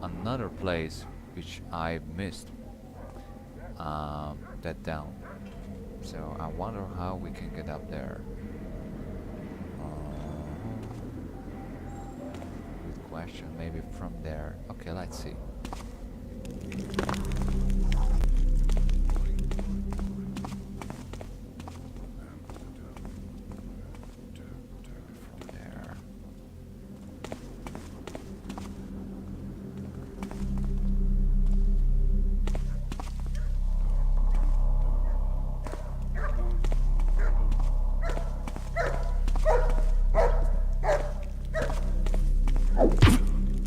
another place which I missed that down. So I wonder how we can get up there. Good question. Maybe from there. Okay, let's see. From there.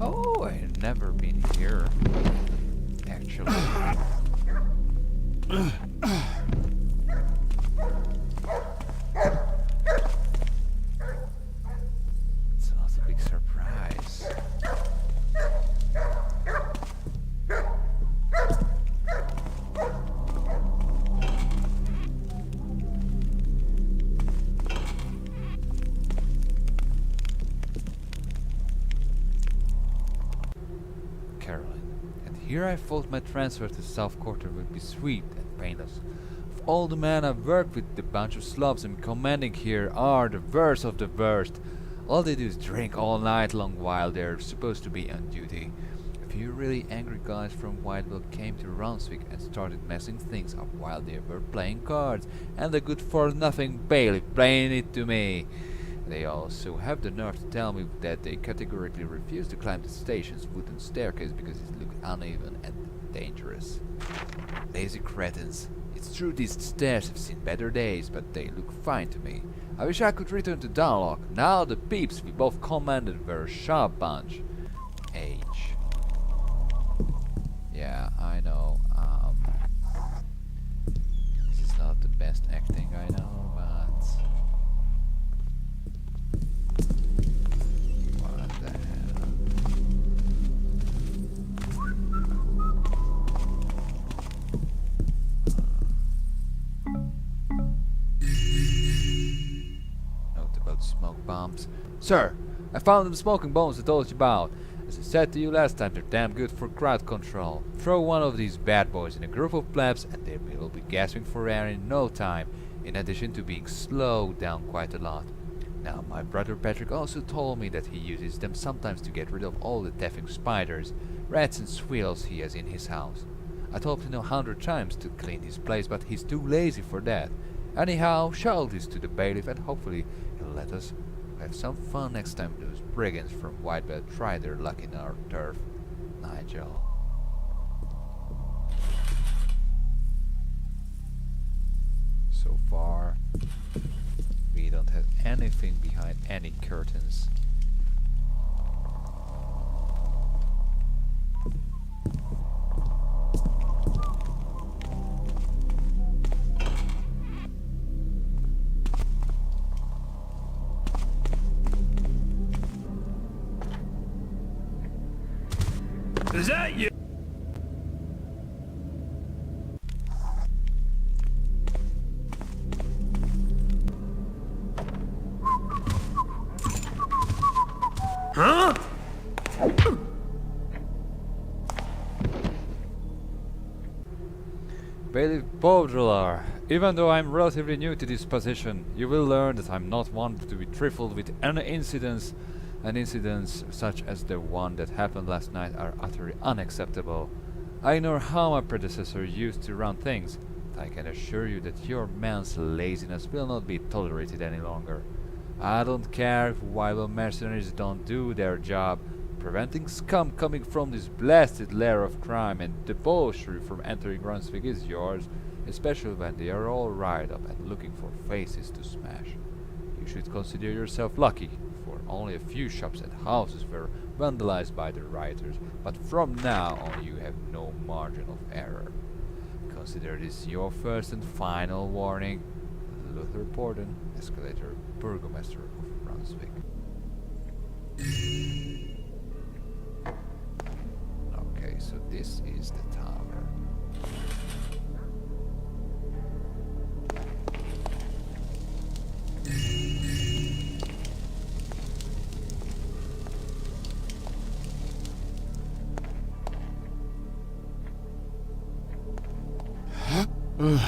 Oh, I've never been here. Actually. It's not a big surprise. Caroline. And here I thought my transfer to South Quarter would be sweet and painless. Of all the men I've worked with, the bunch of slobs I'm commanding here are the worst of the worst. All they do is drink all night long while they're supposed to be on duty. A few really angry guys from Whitewell came to Ronswick and started messing things up while they were playing cards, and the good-for-nothing bailiff playing it to me. They also have the nerve to tell me that they categorically refuse to climb the station's wooden staircase because it looked uneven and dangerous. Lazy cretins. It's true these stairs have seen better days, but they look fine to me. I wish I could return to Dunlock. Now the peeps we both commanded were a sharp bunch. H. Yeah, I know. This is not the best acting, I know, but... What the hell? Note about smoke bombs. Sir, I found them smoking bombs I told you about. As I said to you last time, they're damn good for crowd control. Throw one of these bad boys in a group of plebs and they will be gasping for air in no time, in addition to being slowed down quite a lot. Now, my brother Patrick also told me that he uses them sometimes to get rid of all the deafing spiders, rats and squirrels he has in his house. I told him 100 times to clean his place, but he's too lazy for that. Anyhow, shout this to the bailiff and hopefully he'll let us have some fun next time those brigands from Whitebell try their luck in our turf. Nigel. So far, we don't have anything behind any curtains. Is that you? Huh? Bailiff Baudrillard, even though I'm relatively new to this position, you will learn that I'm not one to be trifled with any incidents, and incidents such as the one that happened last night are utterly unacceptable. I know how my predecessor used to run things, but I can assure you that your man's laziness will not be tolerated any longer. I don't care if Whitewell mercenaries don't do their job. Preventing scum coming from this blasted lair of crime and debauchery from entering Brunswick is yours, especially when they are all riled up and looking for faces to smash. You should consider yourself lucky, for only a few shops and houses were vandalized by the rioters, but from now on you have no margin of error. Consider this your first and final warning. Luther Borden, Escalator, Burgomaster of Brunswick. Okay, so this is the tower. Perfect.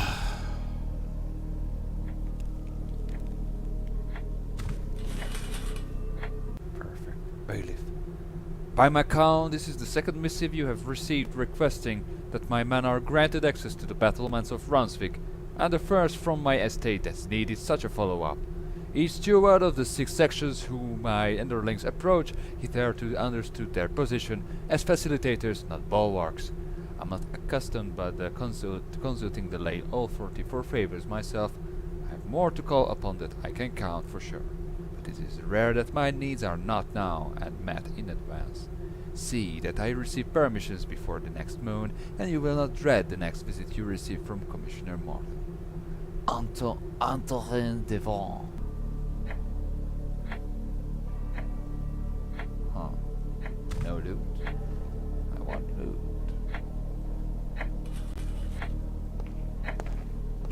Bailiff. By my count, this is the second missive you have received requesting that my men are granted access to the battlements of Brunswick, and the first from my estate that's needed such a follow-up. Each steward of the 6 sections whom my underlings approach hitherto understood their position as facilitators, not bulwarks. I'm not accustomed but consulting the lay authority for favors myself. I have more to call upon that I can count for sure. But it is rare that my needs are not now and met in advance. See that I receive permissions before the next moon, and you will not dread the next visit you receive from Commissioner Morton. Antoine Devon. Huh. No loot. I want loot.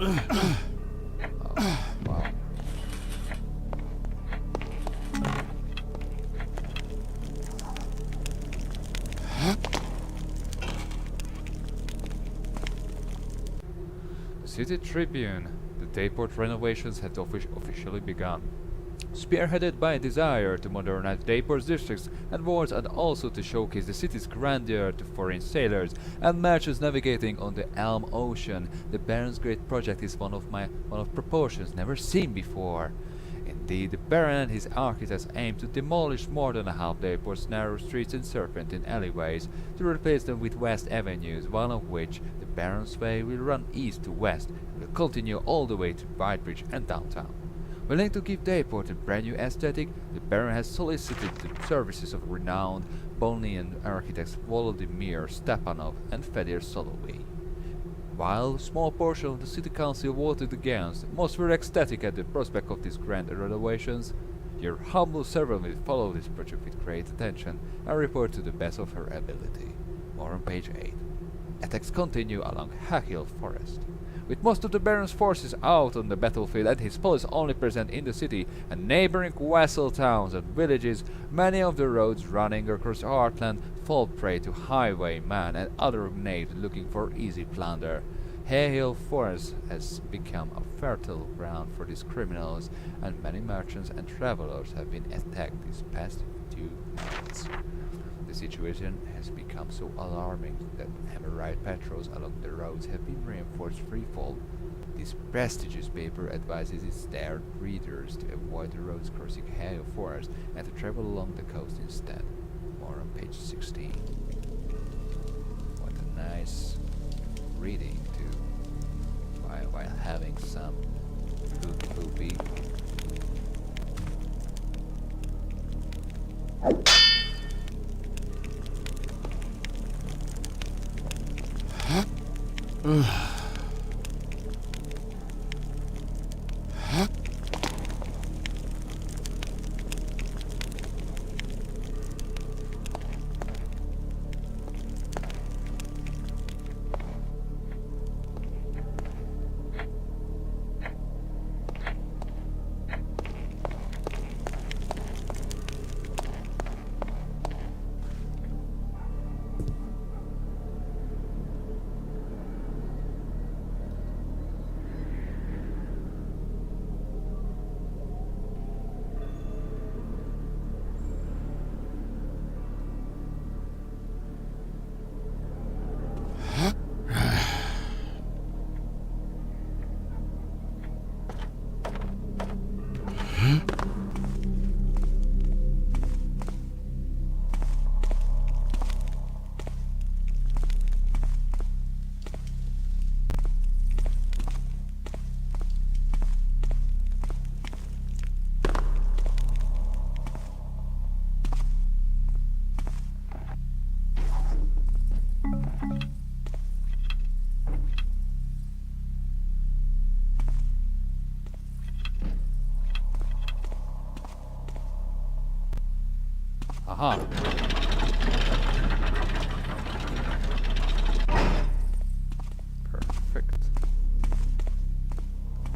Oh, wow. The City Tribune. The Dayport renovations had officially begun. Spearheaded by a desire to modernize Dayport's districts and wards, and also to showcase the city's grandeur to foreign sailors and merchants navigating on the Elm Ocean, the Baron's great project is one of proportions never seen before. Indeed, the Baron and his architects aim to demolish more than half Dayport's narrow streets and serpentine alleyways to replace them with west avenues, one of which, the Baron's Way, will run east to west and will continue all the way to Whitebridge and downtown. Willing to give Dayport a brand new aesthetic, the Baron has solicited the services of renowned Bosnian architects Volodymyr Stepanov and Fedir Solovey. While a small portion of the city council voted against, most were ecstatic at the prospect of these grand renovations. Your humble servant will follow this project with great attention and report to the best of her ability. More on page 8. Attacks continue along Hackhill Forest. With most of the Baron's forces out on the battlefield and his police only present in the city and neighboring vassal towns and villages, many of the roads running across Heartland fall prey to highwaymen and other knaves looking for easy plunder. Hackhill Forest has become a fertile ground for these criminals, and many merchants and travelers have been attacked these past 2 months. The situation has become so alarming that Emerald patrols along the roads have been reinforced threefold. This prestigious paper advises its their readers to avoid the roads crossing Hackhill Forest and to travel along the coast instead. More on page 16. What a nice reading too, while having some good movie. Aha. Perfect.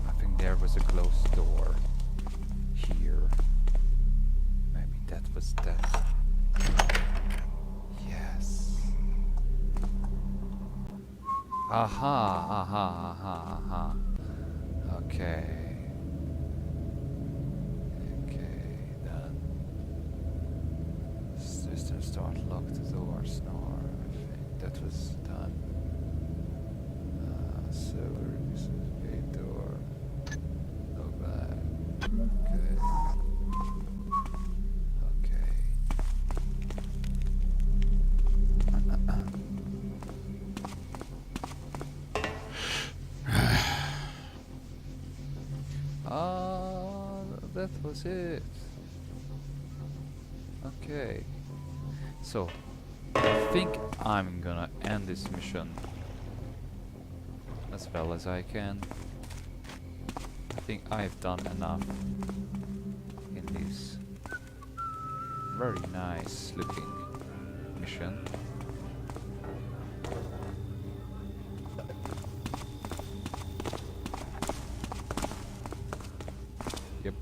I think there was a closed door here. Maybe that was that. Yes. Aha, aha, aha, aha. Okay. Okay, then. System start, lock the doors. No, I think that was done. Server, this is gate door. No bad. Okay. Okay. That was it. Okay. So, I think I'm gonna end this mission as well as I can. I think I've done enough in this very nice looking mission. Yep.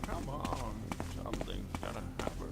Come on, something's gotta happen.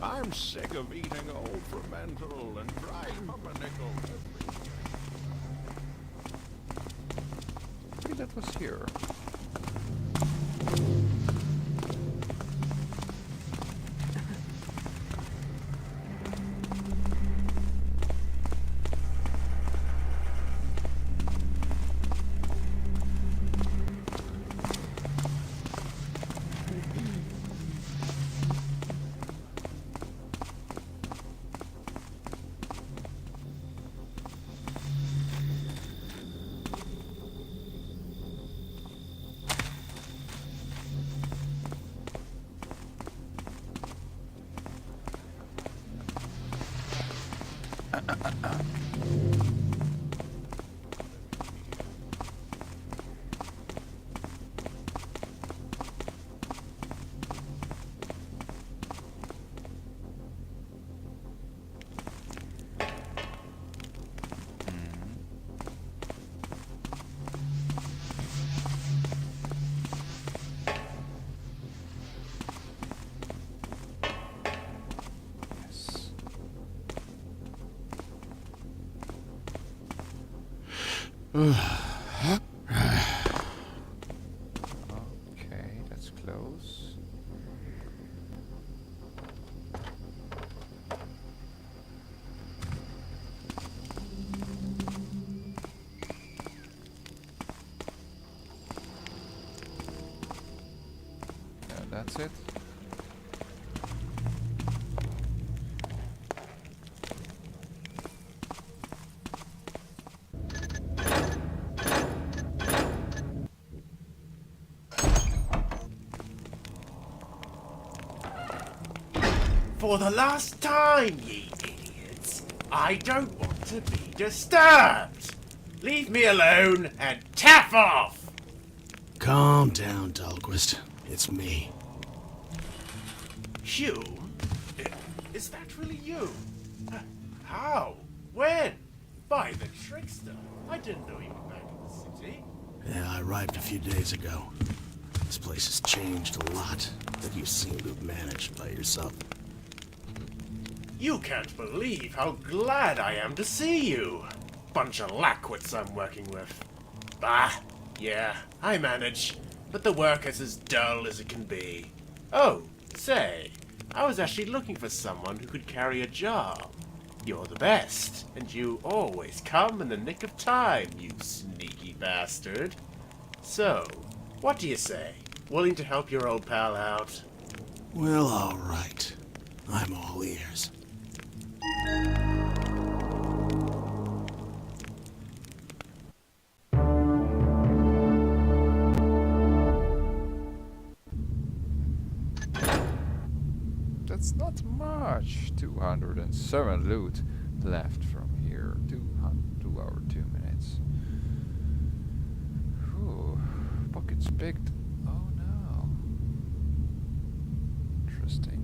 I'm sick of eating old fermental and dry pumpernickel. Maybe that was here. Yes. Okay, that's close. Yeah, that's it. For the last time, ye idiots, I don't want to be disturbed. Leave me alone and taff off. Calm down, Dahlquist. It's me. Hugh, Is that really you? How? When? By the trickster. I didn't know you were back in the city. Yeah, I arrived a few days ago. This place has changed a lot, but you seem to have managed by yourself. You can't believe how glad I am to see you. Bunch of lackwits I'm working with. Bah, yeah, I manage, but the work is as dull as it can be. Oh, say, I was actually looking for someone who could carry a job. You're the best, and you always come in the nick of time, you sneaky bastard. So, what do you say? Willing to help your old pal out? Well, all right. I'm all ears. That's not much. 207 loot left from here. 2 hours 2 minutes. Whew. Pockets picked. Oh no. Interesting.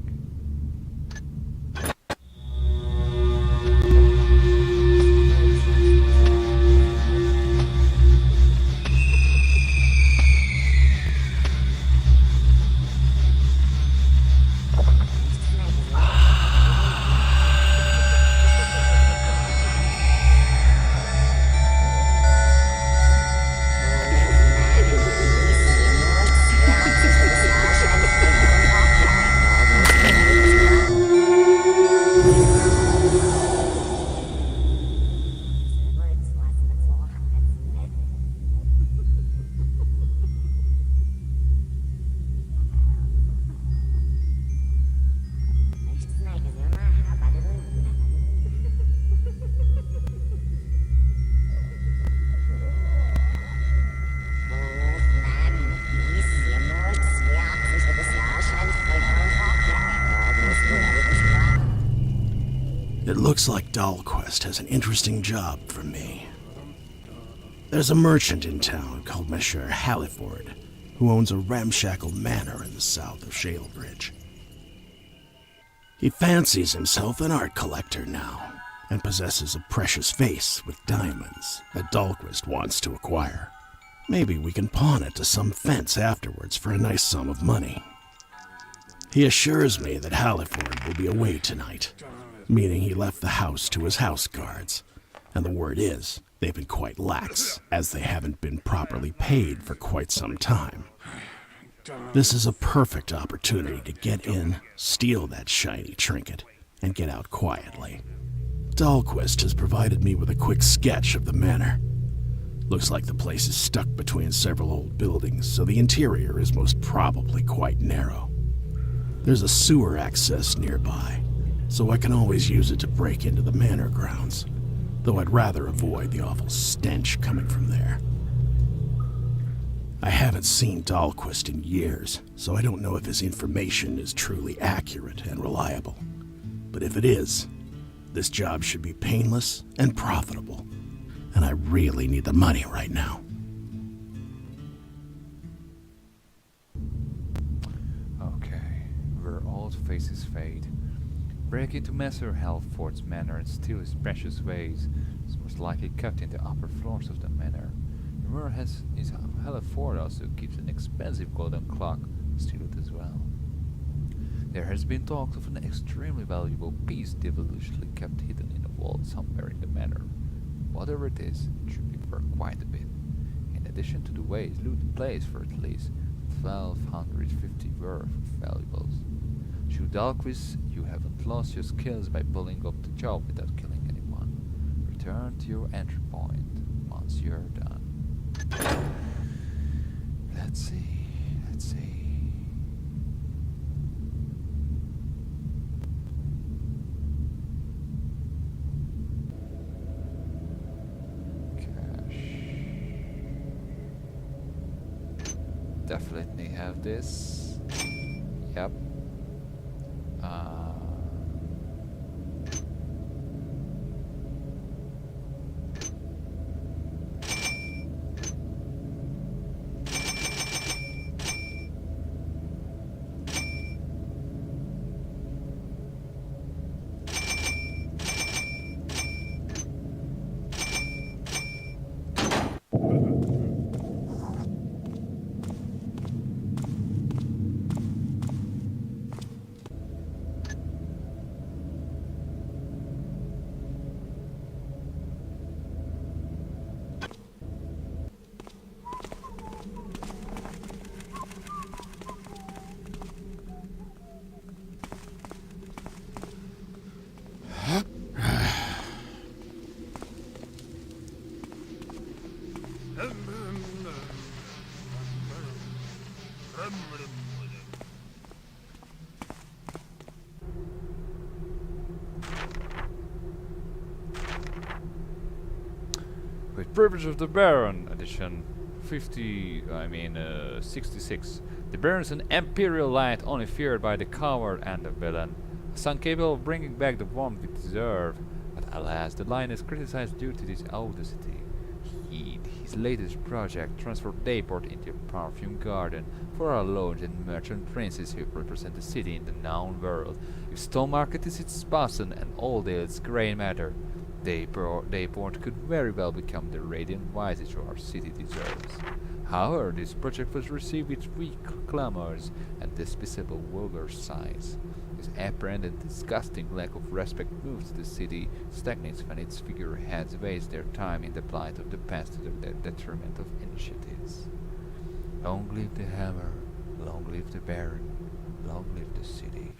It looks like Dahlquist has an interesting job for me. There's a merchant in town called Monsieur Halliford, who owns a ramshackle manor in the south of Shalebridge. He fancies himself an art collector now, and possesses a precious vase with diamonds that Dahlquist wants to acquire. Maybe we can pawn it to some fence afterwards for a nice sum of money. He assures me that Halliford will be away tonight, meaning he left the house to his house guards, and the word is they've been quite lax, as they haven't been properly paid for quite some time. This is a perfect opportunity to get in, steal that shiny trinket, and get out quietly. Dahlquist has provided me with a quick sketch of the manor. Looks like the place is stuck between several old buildings, so the interior is most probably quite narrow. There's a sewer access nearby, so I can always use it to break into the manor grounds, though I'd rather avoid the awful stench coming from there. I haven't seen Dahlquist in years, so I don't know if his information is truly accurate and reliable. But if it is, this job should be painless and profitable, and I really need the money right now. Okay, where old faces fade. Break into Messer Halford's manor and steal his precious vase. It's most likely kept in the upper floors of the manor. Rumor is Halford also keeps an expensive golden clock. Steal it as well. There has been talk of an extremely valuable piece devilishly kept hidden in a vault somewhere in the manor. Whatever it is, it should be worth quite a bit. In addition to the vase, loot the place for at least 1,250 worth of valuables. Shoot Dahlquist, you haven't lost your skills by pulling off the job without killing anyone. Return to your entry point once you're done. Let's see. Cash. Definitely have this. Yep. Privilege of the Baron, edition 66. The Baron is an imperial light only feared by the coward and the villain. A son capable of bringing back the warmth we deserve. But alas, the lion is criticized due to this audacity. His latest project transformed Dayport into a perfume garden for our lords and merchant princes who represent the city in the known world. If Stonemarket is its bosun and Oldale its grey matter, Dayport could very well become the radiant visage our city deserves. However, this project was received with weak clamors and despicable vulgar sighs. This apparent and disgusting lack of respect moves the city stagnates when its figureheads waste their time in the plight of the past to the detriment of initiatives. Long live the hammer, long live the Baron, long live the city.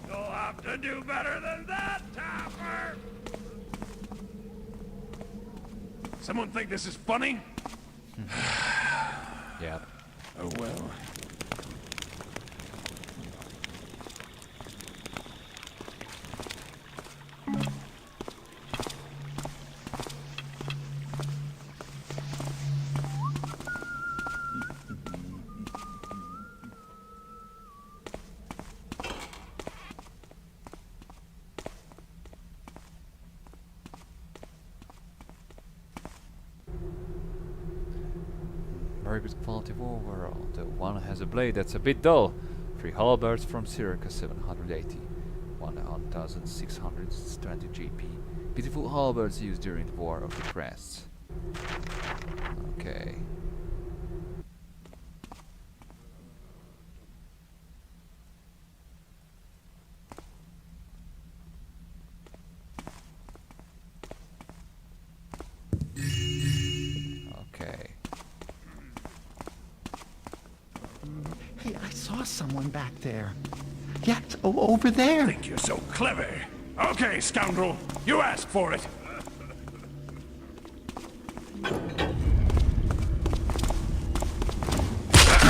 You'll have to do better than that, Tapper! Someone think this is funny? Yeah. Oh well. Very good quality overall. The one has a blade that's a bit dull. 3 halberds from Circa 780. 1620 GP. Beautiful halberds used during the War of the Crests. Okay. Okay. Hey, I saw someone back there. Yeah, it's over there. Think you're so clever. Okay, scoundrel, you asked for it.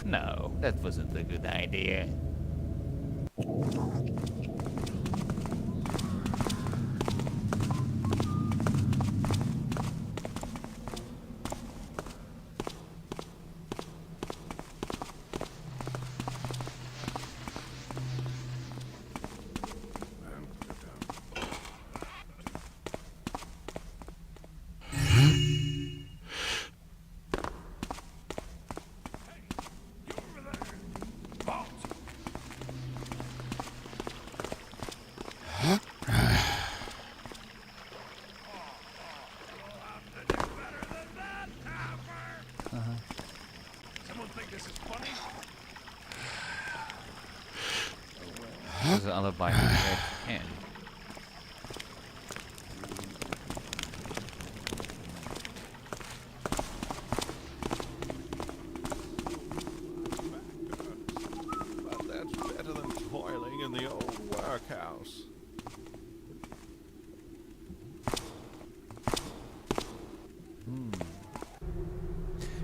No, that wasn't a good idea. Someone think this is funny? There's an alibi in the hand. But that's better than toiling in the old workhouse.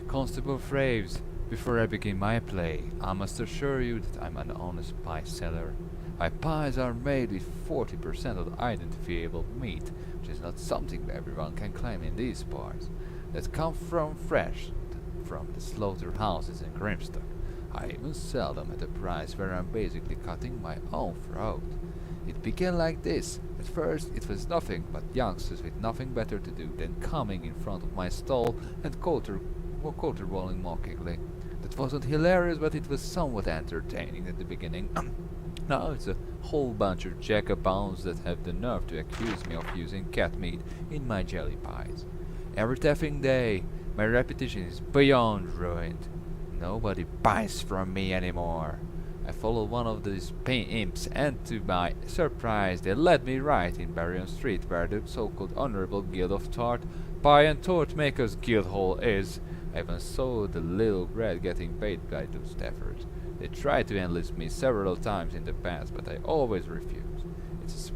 Constable Fraves, before I begin my play, I must assure you that I'm an honest pie seller. My pies are made with 40% of identifiable meat, which is not something everyone can claim in these parts, that come from fresh from the slaughterhouses in Grimstock. I even sell them at a price where I'm basically cutting my own throat. It began like this. At first it was nothing but youngsters with nothing better to do than coming in front of my stall and caterwauling mockingly. That wasn't hilarious, but it was somewhat entertaining at the beginning. Now it's a whole bunch of jackabounds that have the nerve to accuse me of using cat meat in my jelly pies. Every effing day, my reputation is beyond ruined. Nobody buys from me anymore. I followed one of these imps, and to my surprise they led me right in Baryon Street, where the so-called Honorable Guild of Tart Pie and Torch Makers Guild Hall is. I even saw the little brat getting paid by those staffers. They tried to enlist me several times in the past, but I always refused. It's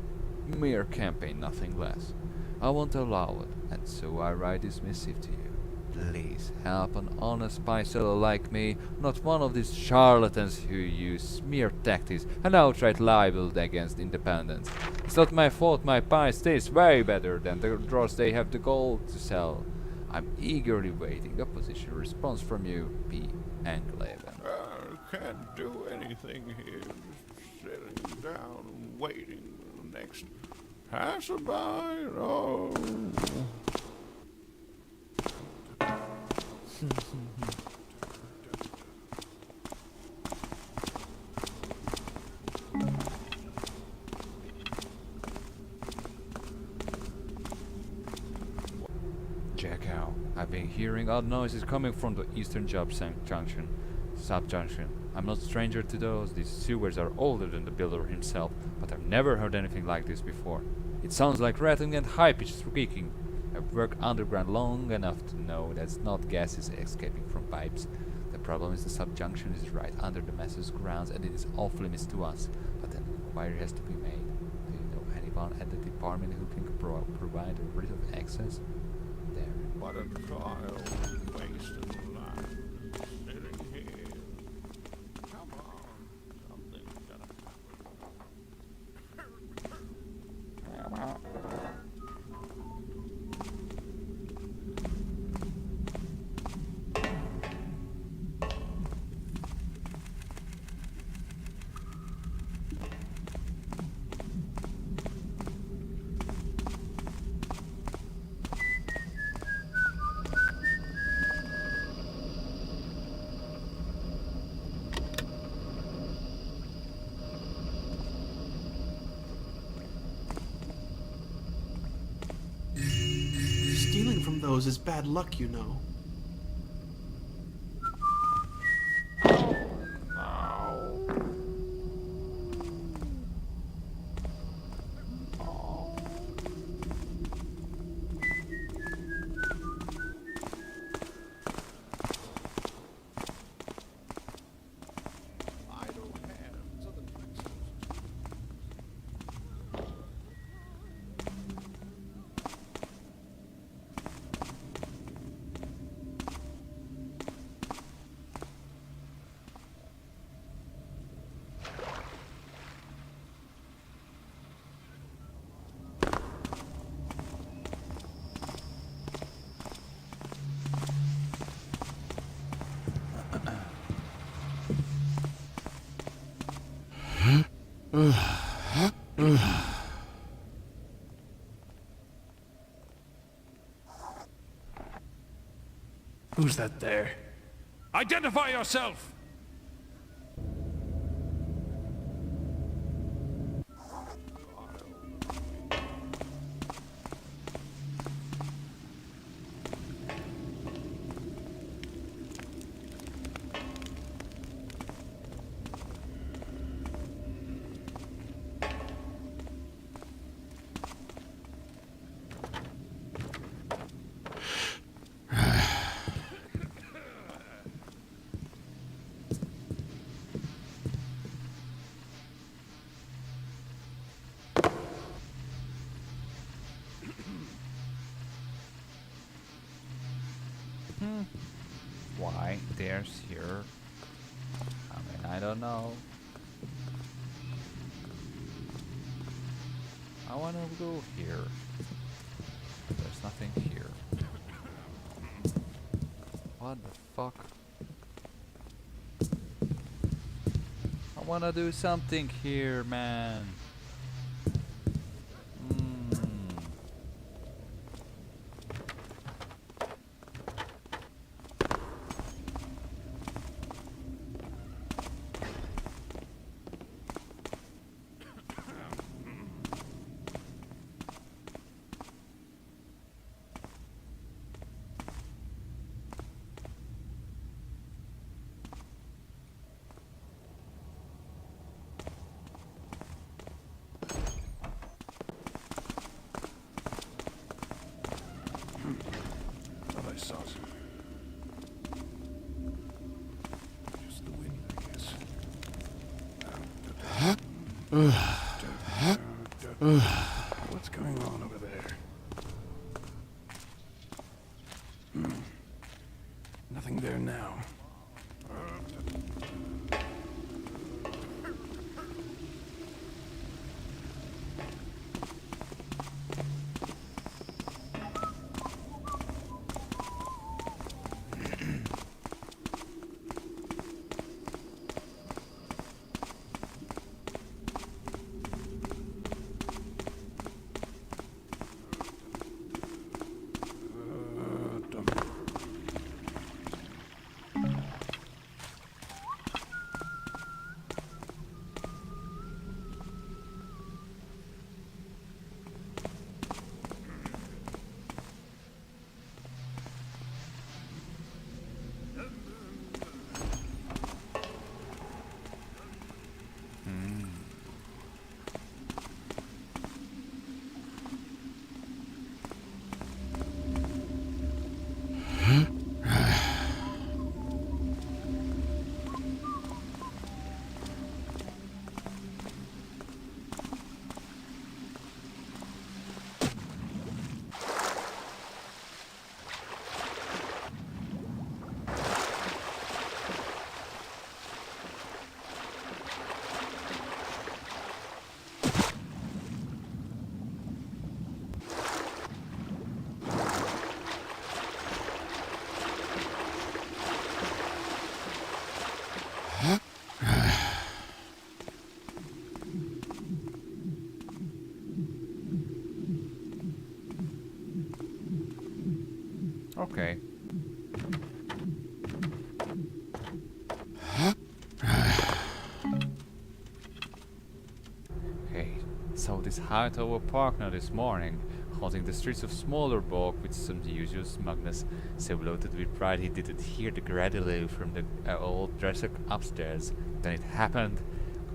a mere campaign, nothing less. I won't allow it, and so I write this missive to you. Please help an honest spy seller like me, not one of these charlatans who use smear tactics and outright libel against independence. It's not my fault my pies taste way better than the draws they have the gold to sell. I'm eagerly waiting opposition response from you, P. Enclaven. Can't do anything here. Just sitting down and waiting for the next passerby. Oh. Jackow, I've been hearing odd noises coming from the eastern subjunction. I'm not stranger to those. These sewers are older than the builder himself, but I've never heard anything like this before. It sounds like rattling and high-pitched squeaking. I've worked underground long enough to know that's not gases escaping from pipes. The problem is the subjunction is right under the massive grounds and it is off limits to us, but an inquiry has to be made. Do you know anyone at the department who can provide a writ of access? There. What a trial, wasted life, sitting here. Come on, something's gotta happen. Stealing from those is bad luck, you know. Idle hands are the tricksers. Who's that there? Identify yourself! Why there's here? I mean, I don't know. I wanna go here. There's nothing here. What the fuck? I wanna do something here, man. Thought I saw some. Just the wind, I guess. What's going on over there? there now. Okay. Okay, so this Hightower partner this morning, haunting the streets of Smolderborg with some usual smugness, so bloated with pride he didn't hear the gradually from the old dresser upstairs. Then it happened.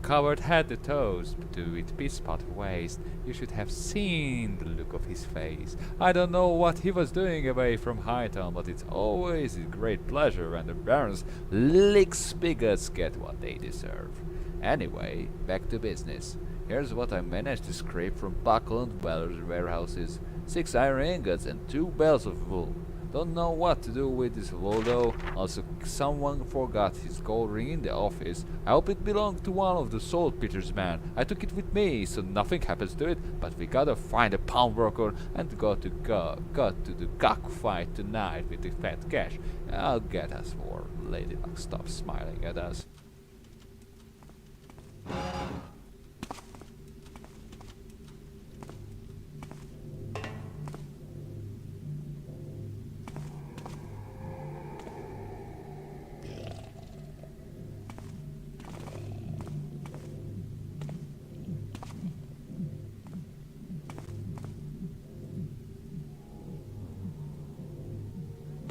Covered head to toes, to with piss-pot waist. You should have seen the look of his face. I don't know what he was doing away from Hightown, but it's always a great pleasure when the barons lick spigots get what they deserve. Anyway, back to business. Here's what I managed to scrape from Buckle and Weller's warehouses. 6 iron ingots and 2 bales of wool. Don't know what to do with this wool though. Also, someone forgot his gold ring in the office. I hope it belonged to one of the saltpeter's men. I took it with me, so nothing happens to it. But we gotta find a pawnbroker and got to the cockfight tonight with the fat cash. I'll get us more. Ladybug stops smiling at us.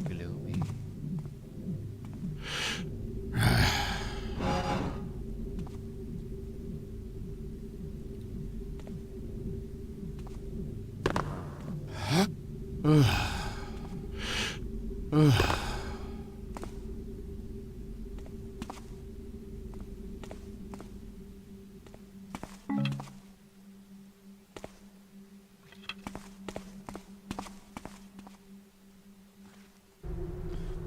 Gloomy.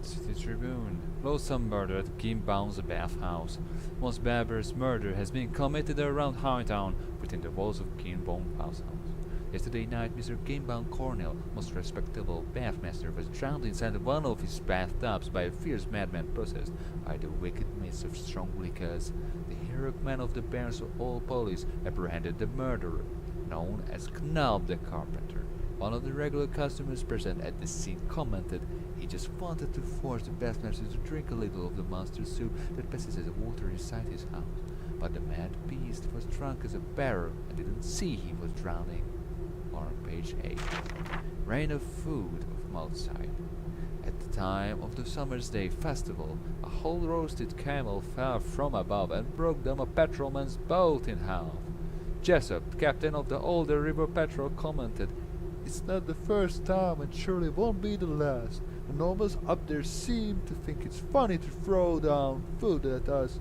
City Tribune. Loathsome murder at Gimbaum's bathhouse. Most barbarous murder has been committed around Hightown within the walls of Gimbaum's house. Yesterday night, Mr. Gimbaum Cornell, most respectable bathmaster, was drowned inside one of his bathtubs by a fierce madman possessed by the wicked mist of strong liquors. The heroic man of the Barons of All Police apprehended the murderer, known as Knab the Carpenter. One of the regular customers present at the scene commented he just wanted to force the bathmaster to drink a little of the monster soup that passes as water inside his house. But the mad beast was drunk as a barrel and didn't see he was drowning. On page 8. Rain of food of Malzheim. At the time of the Summer's Day festival, a whole roasted camel fell from above and broke down a patrolman's boat in half. Jessup, captain of the older River Patrol, commented, "It's not the first time and surely won't be the last. The nobles up there seem to think it's funny to throw down food at us.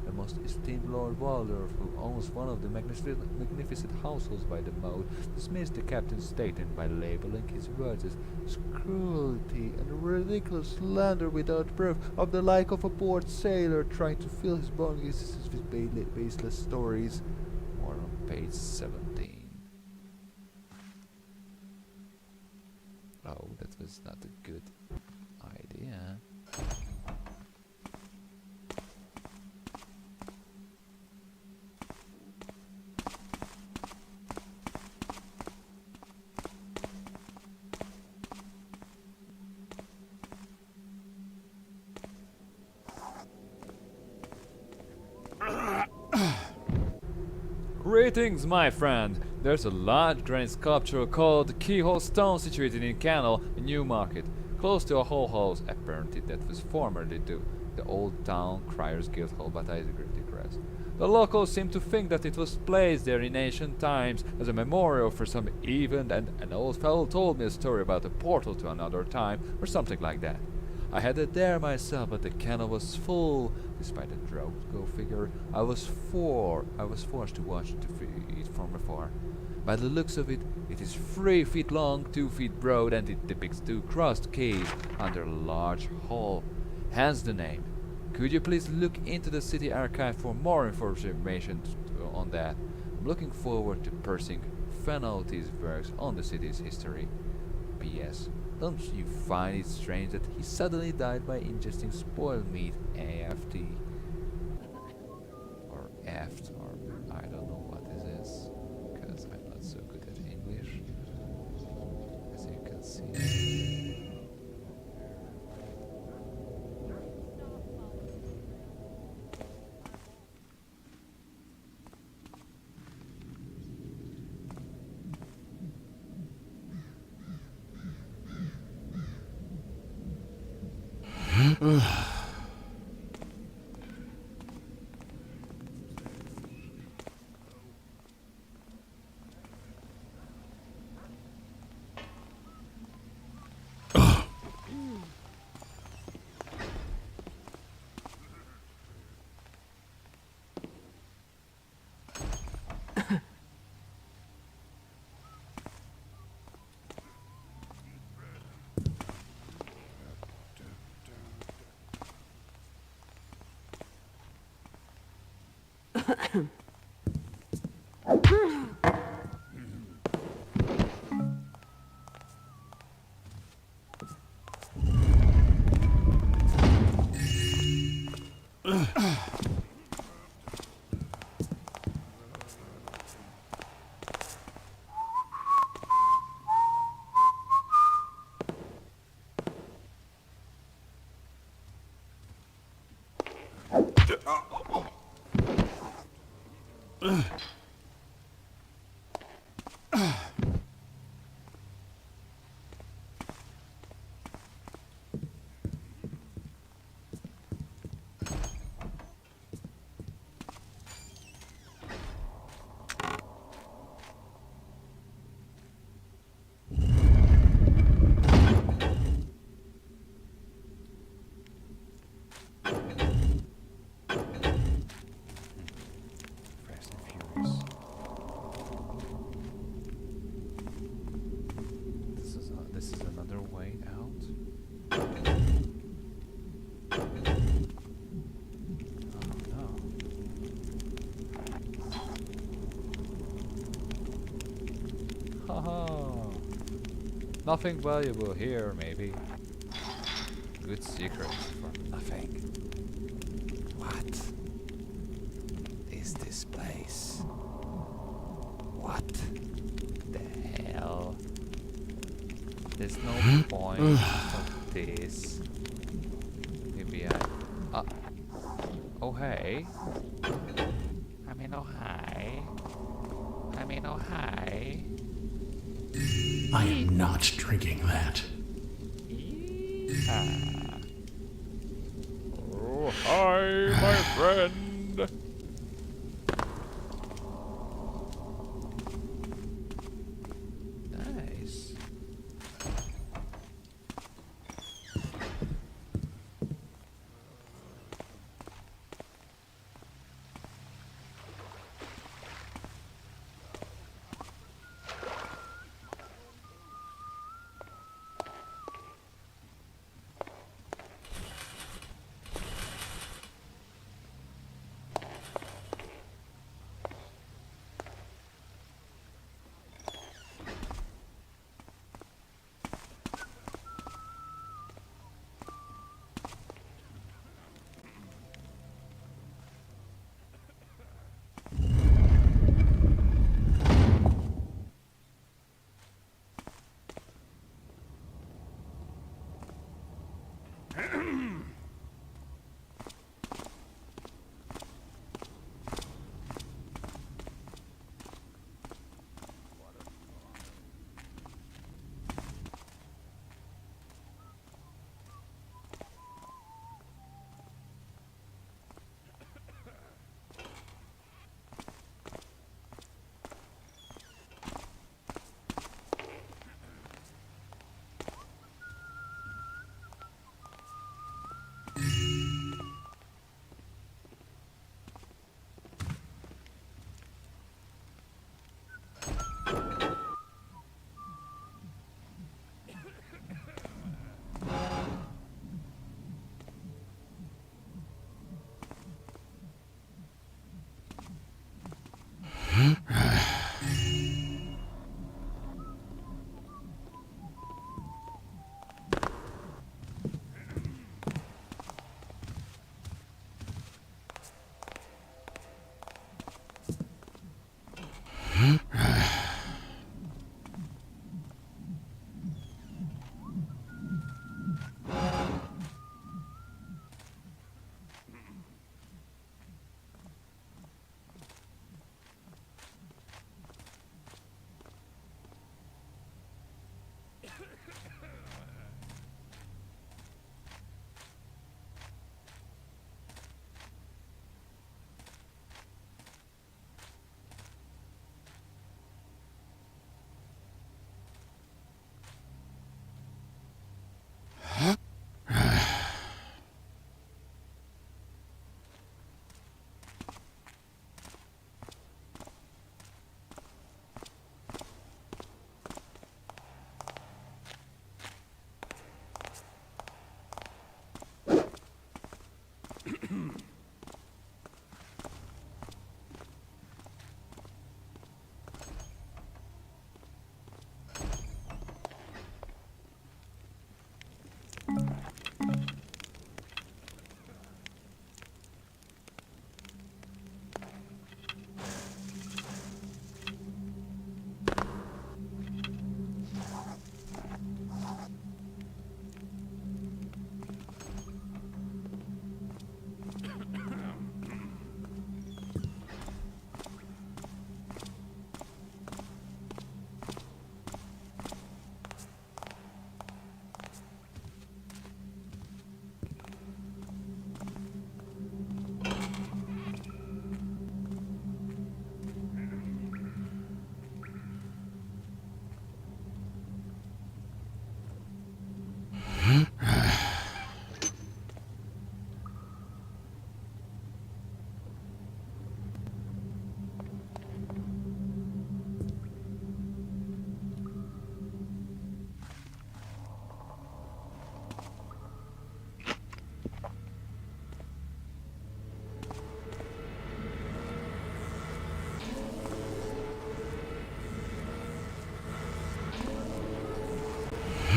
And most esteemed Lord Waldorf, who owns one of the magnificent households by the moat, dismissed the captain's statement by labeling his words as cruelty and ridiculous slander without proof, of the like of a bored sailor trying to fill his boring existence with baseless stories. More on page 17. Oh, that was not a good idea. Greetings, my friend. There's a large granite sculpture called the Keyhole Stone situated in Canal, in Newmarket, close to a whole house. Apparently that was formerly the old town Crier's Guildhall, but I digress. The locals seem to think that it was placed there in ancient times as a memorial for some event, and an old fellow told me a story about a portal to another time, or something like that. I had it there myself, but the canal was full. Despite the drought, go figure, I was forced to watch it from afar. By the looks of it, it is 3 feet long, 2 feet broad, and it depicts 2 crossed caves under a large hall. Hence the name. Could you please look into the city archive for more information on that? I'm looking forward to pursing Fenolti's works on the city's history. P.S. Don't you find it strange that he suddenly died by ingesting spoiled meat AFT? Or aft, or I don't know what this is, because I'm not so good at English, as you can see. Fast and Furious. This is another way out. Oh no. Haha. Nothing valuable here, maybe. Good secret for nothing. What is this place? What the hell? There's no point of this. Maybe oh hey. I mean oh hi. I mean oh hi. I am not drinking that. Oh hi, my friend. Nice.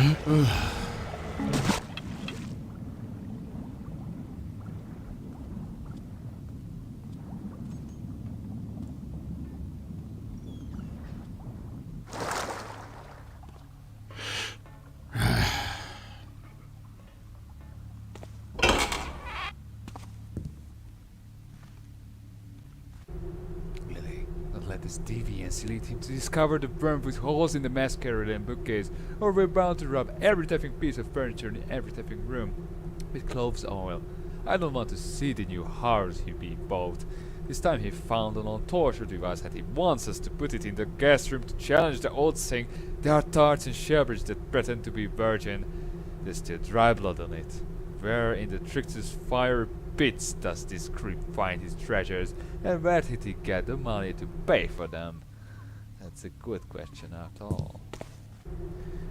Lily, don't let this deviance lead him to discover the worm with holes in the masquerade and bookcase, or we're bound to rub every tapping piece of furniture in every tapping room with cloves oil. I don't want to see the new horrors he being bought. This time he found an old torture device and he wants us to put it in the guest room to challenge the old saying there are tarts and sherbets that pretend to be virgin. There's still dry blood on it. Where in the trickster's fire pits does this creep find his treasures, and where did he get the money to pay for them? That's a good question after all.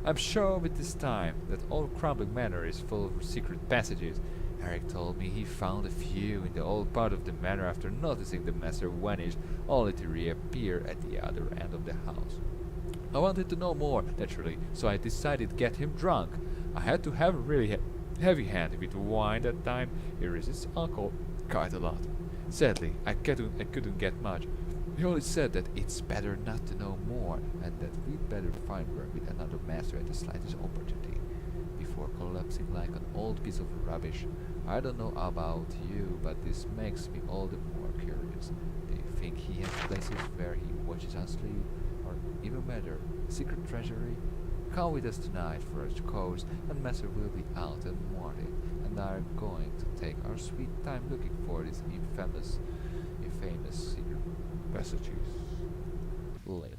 I'm sure with this time that old Crumbling Manor is full of secret passages. Eric told me he found a few in the old part of the manor after noticing the master vanish, only to reappear at the other end of the house. I wanted to know more, naturally, so I decided to get him drunk. I had to have a really heavy hand with wine that time. He resists alcohol quite a lot. Sadly, I couldn't get much. He only said that it's better not to know more, and that we'd better find work with another master at the slightest opportunity, before collapsing like an old piece of rubbish. I don't know about you, but this makes me all the more curious. Do you think he has places where he watches us sleep, or even better, a secret treasury? Come with us tonight for a course, and Master will be out in the morning, and are going to take our sweet time looking for these infamous secret passages. Lily.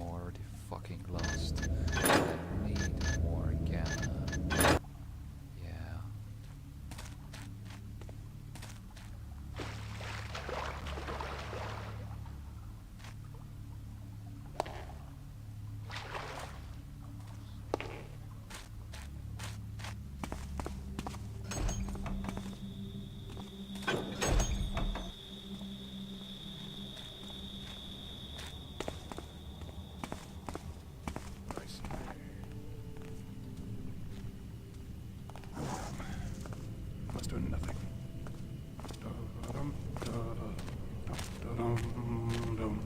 Already fucking lost. I need more gamma. Yeah. Let's do nothing. Dum-dum-dum-dum-dum.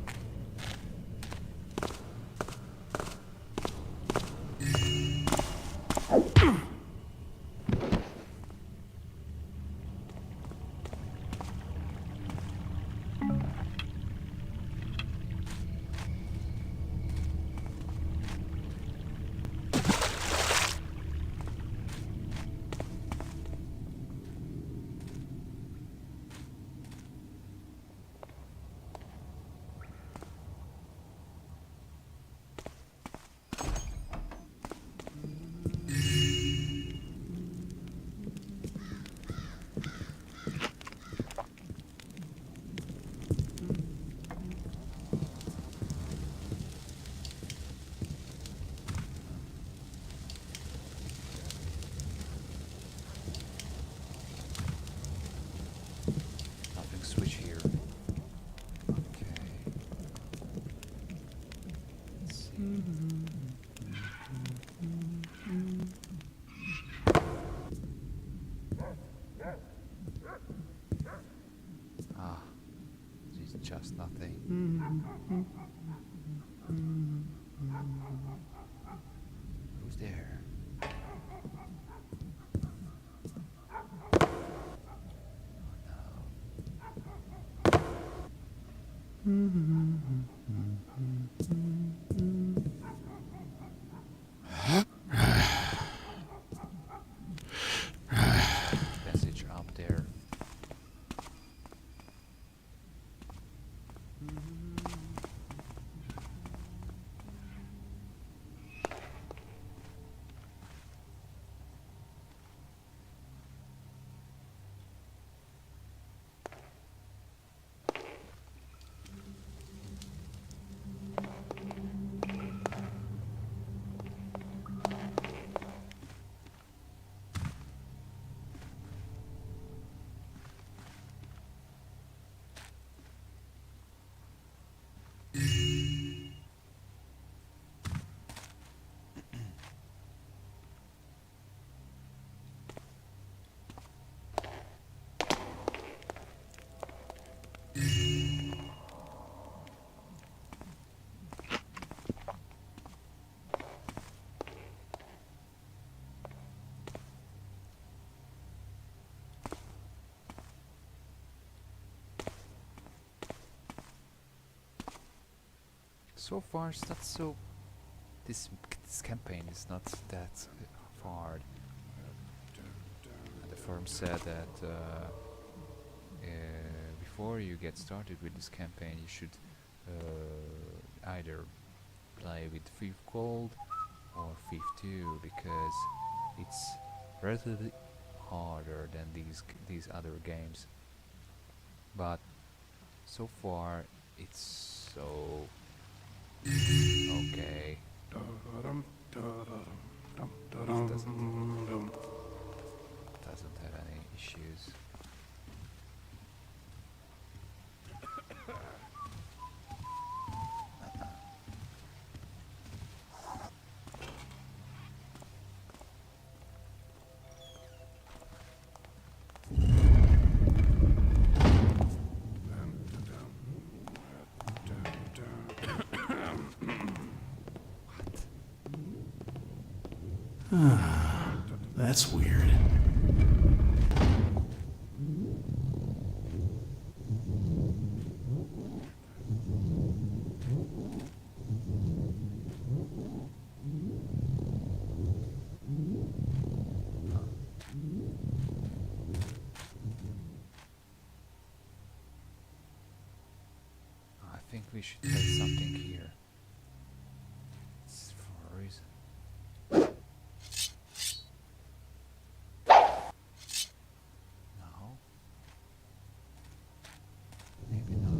Nothing switch here. Okay. Let's see. Ah, it's just nothing. Who's there? Message up there. So far, it's not so. This campaign is not that hard. And the firm said that before you get started with this campaign, you should either play with Thief Gold or Thief 2 because it's relatively harder than these other games. But so far, it's so okay. Doesn't have any issues. That's weird. I think we should place something here. It's for a reason. No. Maybe not.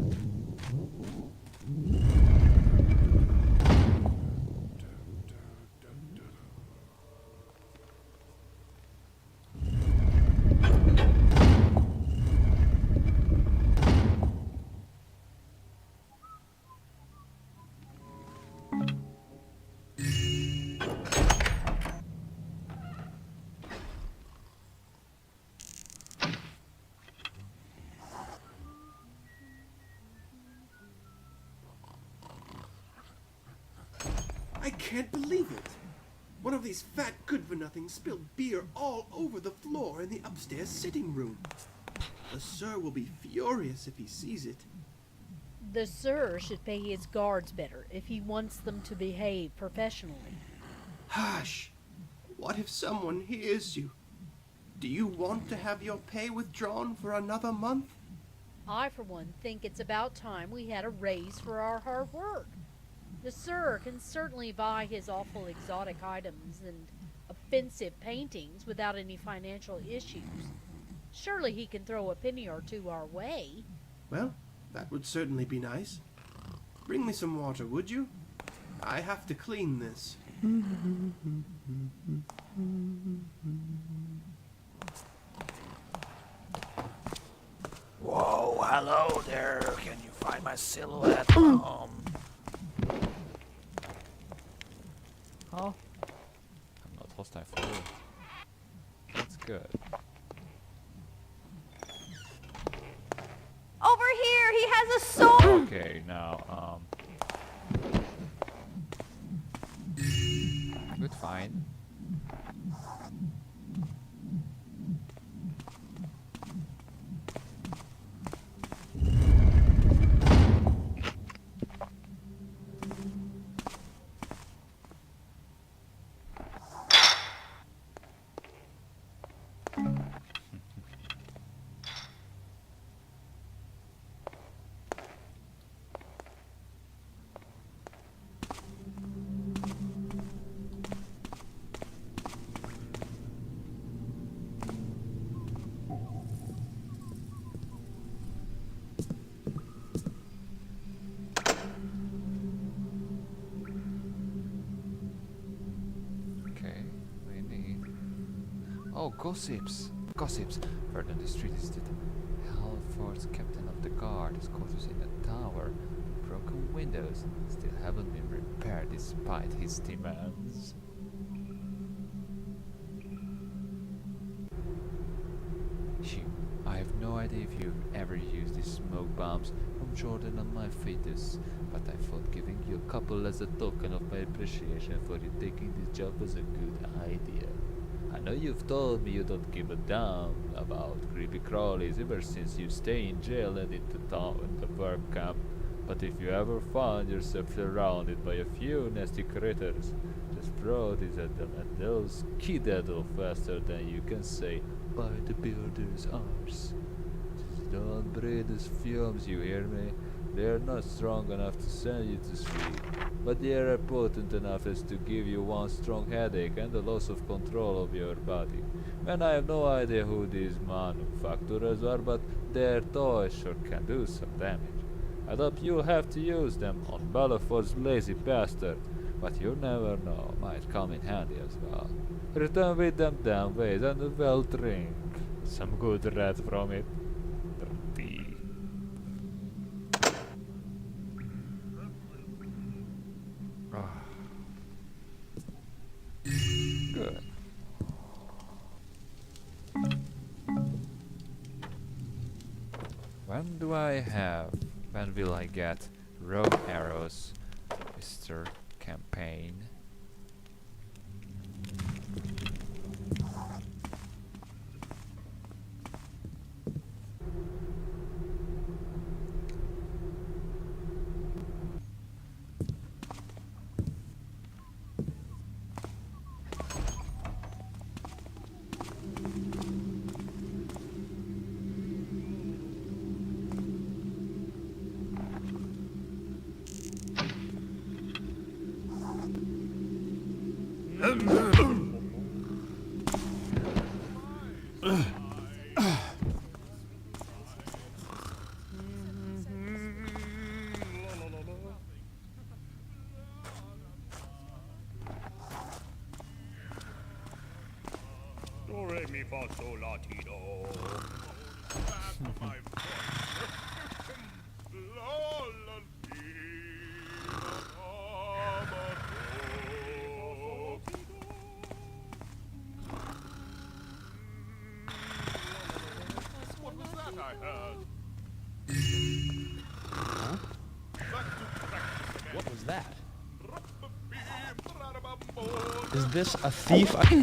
I can't believe it! One of these fat good-for-nothings spilled beer all over the floor in the upstairs sitting room. The Sir will be furious if he sees it. The Sir should pay his guards better if he wants them to behave professionally. Hush! What if someone hears you? Do you want to have your pay withdrawn for another month? I, for one, think it's about time we had a raise for our hard work. The Sir can certainly buy his awful exotic items and offensive paintings without any financial issues. Surely he can throw a penny or two our way. Well, that would certainly be nice. Bring me some water, would you? I have to clean this. Whoa, hello there. Can you find my silhouette? Huh? I'm not hostile for you. That's good. Over here, he has a sword! Okay, now, good find. Oh, gossips! Gossips! Heard on the street is that Halford's captain of the guard is quarters in a tower. Broken windows still haven't been repaired despite his demands. Phew, I have no idea if you've ever used these smoke bombs from Jordan on my fetus, but I thought giving you a couple as a token of my appreciation for you taking this job was a good idea. I know you've told me you don't give a damn about creepy crawlies ever since you stay in jail and into town at the work camp, But if you ever find yourself surrounded by a few nasty critters, just throw these at them and they'll skedaddle faster than you can say, by the builder's arse. Just don't breathe those fumes, you hear me? They're not strong enough to send you to sleep, but they are potent enough as to give you one strong headache and the loss of control of your body. And I have no idea who these manufacturers are, but their toys sure can do some damage. I hope you'll have to use them on Bellefort's lazy bastard, but you never know, might come in handy as well. Return with them damn ways and well drink some good rat from it. Dirty. Ah. Good. When will I get Rogue Arrows, Mr. Campaign? Do re mi fa sol la ti do. La la ti la ba do. What was that I heard? What was that? Is this a thief? I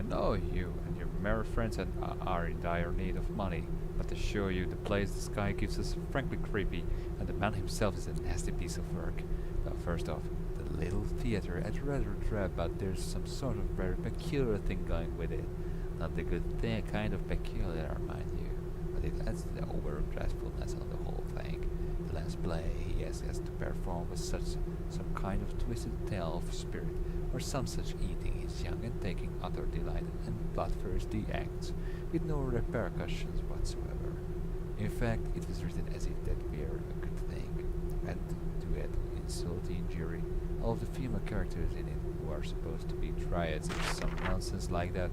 know you and your merry friends are in dire need of money, but I assure you the place the sky gives us frankly creepy, and the man himself is a nasty piece of work. Well, first off, the little theater is rather drab, but there's some sort of very peculiar thing going with it. Not the good thing, kind of peculiar, mind you, but it adds to the over dreadfulness of the whole thing. The last play he has to perform with some kind of twisted tale of spirit, or some such eating his young and taking utter delight and bloodthirsty acts, with no repercussions whatsoever. In fact, it was written as if that were a good thing, and to add insult to injury, all of the female characters in it, who are supposed to be triads or some nonsense like that,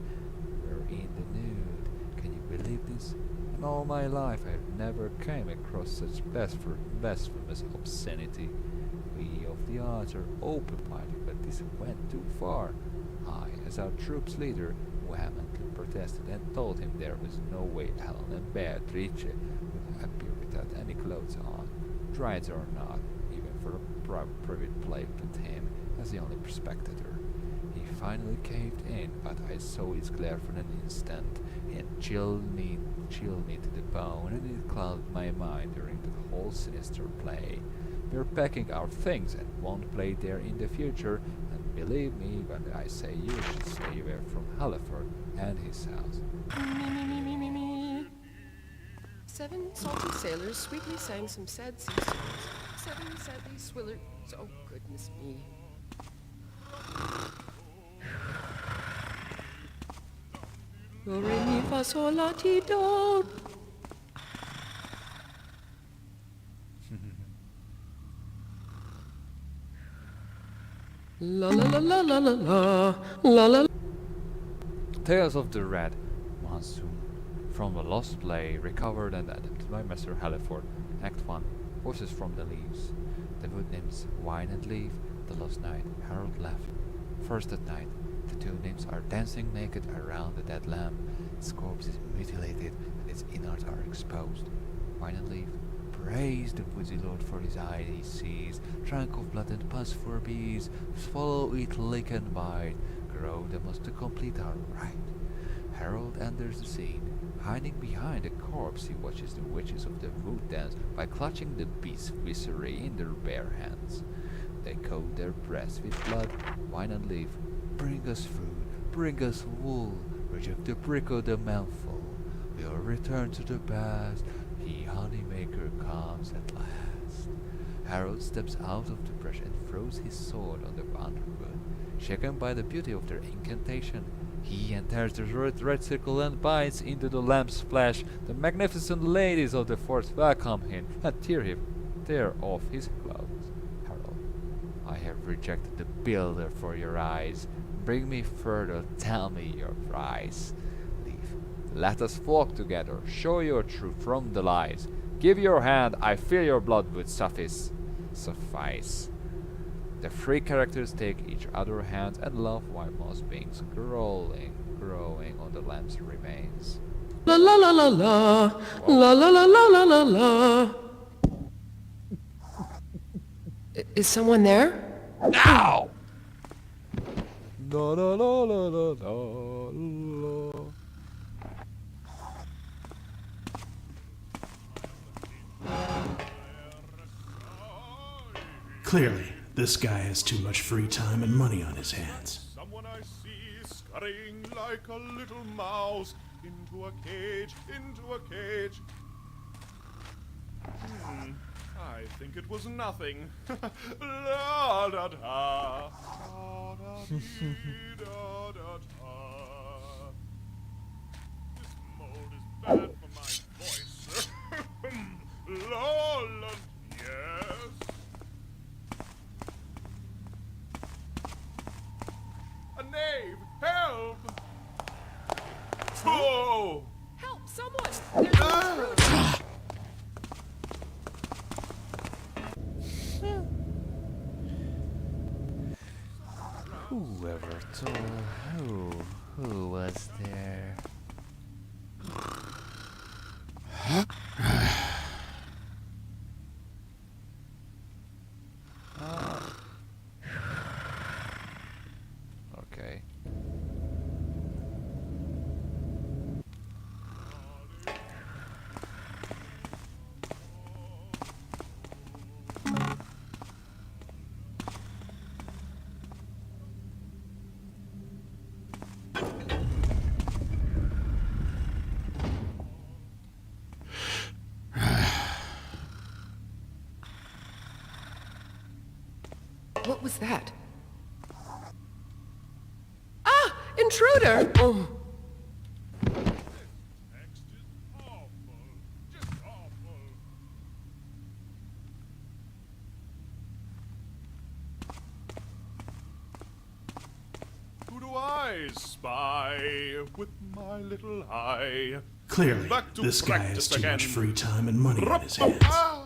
were in the nude. Can you believe this? In all my life I've never came across such blasphemous obscenity. We of the odds are open-minded, but this went too far. I, as our troop's leader, vehemently protested and told him there was no way Helen and Beatrice would appear without any clothes on, triads or not, even for a private play with him as the only spectator. He finally caved in, but I saw his glare for an instant, and chilled me to the bone, and it clouded my mind during the whole sinister play. We're packing our things and won't play there in the future, and believe me when I say you should stay away from Halliford and his house. Me. 7 salty sailors sweetly sang some sad sea songs. 7 sadly swillers. Oh, goodness me. Do, re, mi, fa, sol, la, ti, do. La la la la la la la la. Tales of the Red Monsoon, from the lost play, recovered and adapted by Master Halliford. Act 1, Voices from the Leaves. The wood nymphs Wine and Leaf, the lost knight Harold left. First at night, the two nymphs are dancing naked around the dead lamb. Its corpse is mutilated and its innards are exposed. Wine and Leaf, praise the woodsy lord for his eye he sees, trunk of blood and pus for bees, swallow it, lick and bite, road and must complete our rite. Harold enters the scene. Hiding behind a corpse, he watches the witches of the wood dance by clutching the beast's viscera in their bare hands. They coat their breasts with blood, wine and leaf. Bring us food, bring us wool, reject the brick of the mouthful. We'll return to the past, he honeymaker comes at last. Harold steps out of the brush and throws his sword on the underwood. Shaken by the beauty of their incantation, he enters the red circle and bites into the lamp's flesh. The magnificent ladies of the fort welcome him and tear off his clothes. Harold, I have rejected the builder for your eyes. Bring me further, tell me your price. Leave, let us walk together, show your truth from the lies. Give your hand, I fear your blood would suffice. The three characters take each other's hands and laugh while moss beings growing on the lamp's remains. La la la la la, la la la la la la la. Is someone there? Ow! La la la la la la la. Clearly, this guy has too much free time and money on his hands. Someone I see scurrying like a little mouse into a cage, into a cage. I think it was nothing. La da da. Da da dee, da da da. This mold is bad for my voice. La la. Yes. A knave! Help! Oh! Help! Someone! There's an intruder! Whoever told who was there? Okay. What was that? Ah! Intruder! Oh. Text is awful. Just awful. Who do I spy with my little eye? Clearly, Back to this guy has practice too again. much free time and money on his hands. Ah!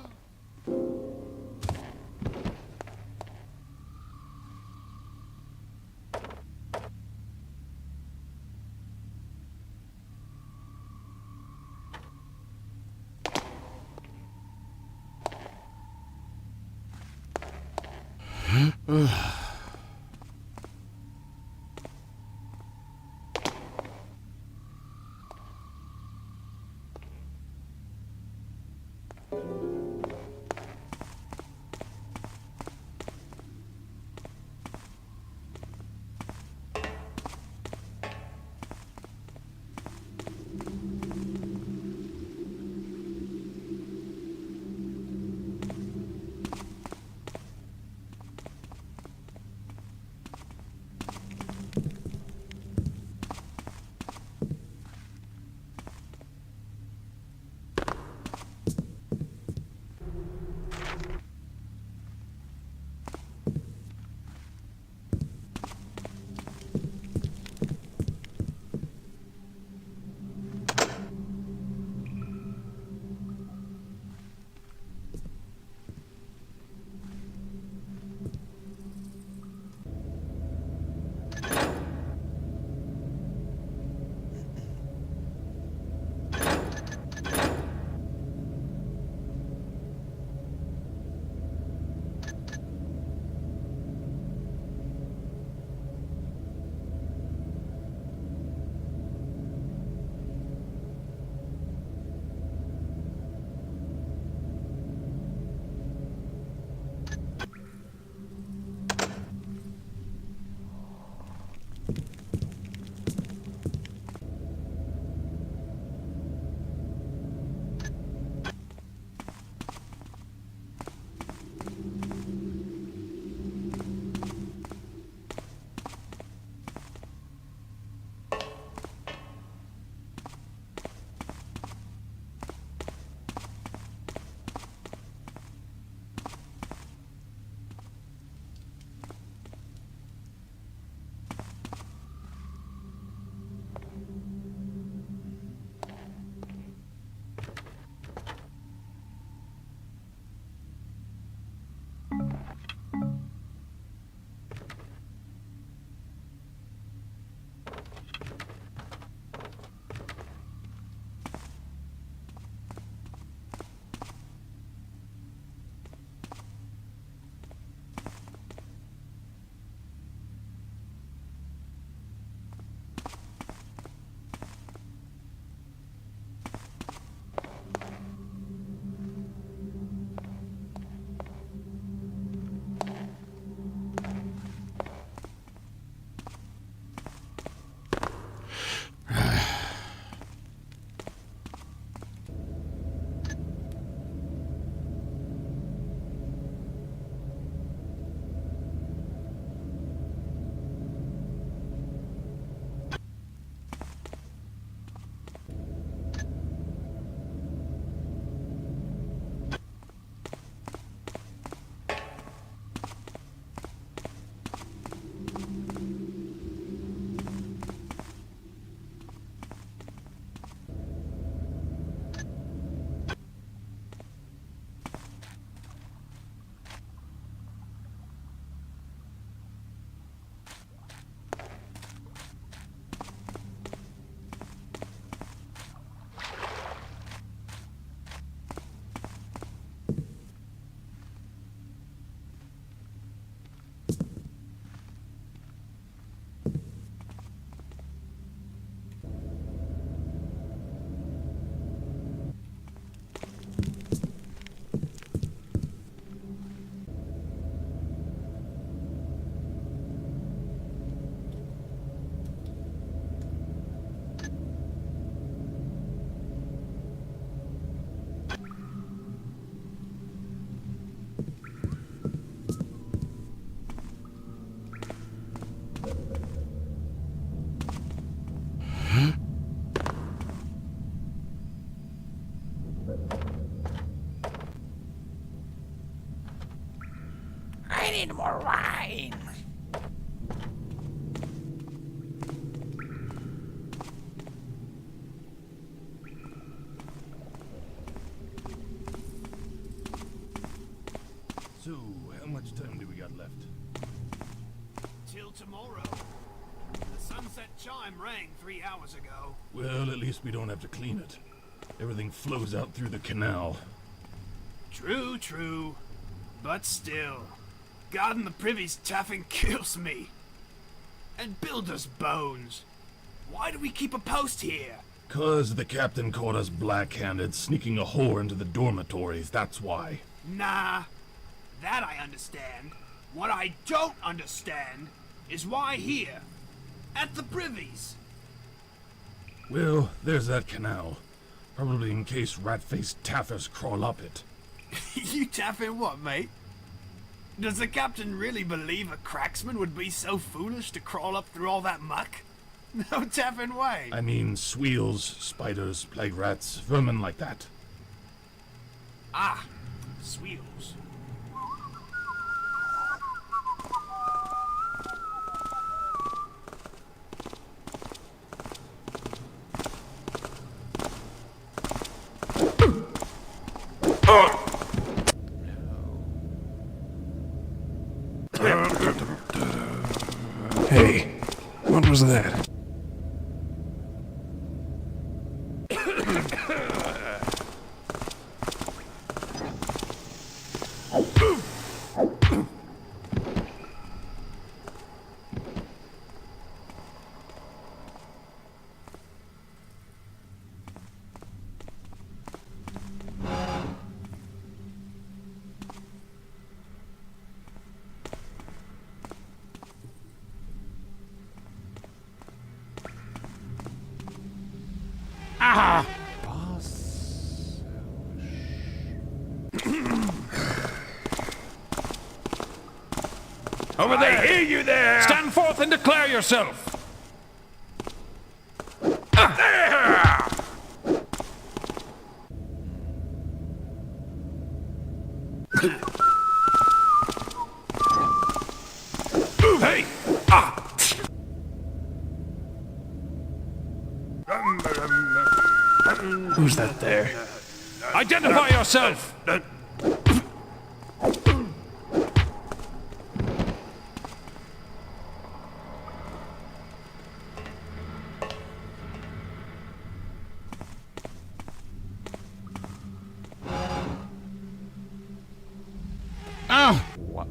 need more wine. So, how much time do we got left? Till tomorrow. The sunset chime rang 3 hours ago. Well, at least we don't have to clean it. Everything flows out through the canal. True, true. But still, guarding the privy's taffing kills me. And builder's bones. Why do we keep a post here? 'Cause the captain caught us black-handed sneaking a whore into the dormitories, that's why. Nah, that I understand. What I don't understand is why here, at the privy's. Well, there's that canal. Probably in case rat-faced taffers crawl up it. You taffing what, mate? Does the captain really believe a cracksman would be so foolish to crawl up through all that muck? No taffing way. I mean, squeals, spiders, plague rats, vermin like that. Ah, squeals. Hey, what was that? Over there! I hear you there! Stand forth and declare yourself! Hey! Who's that there? Identify yourself!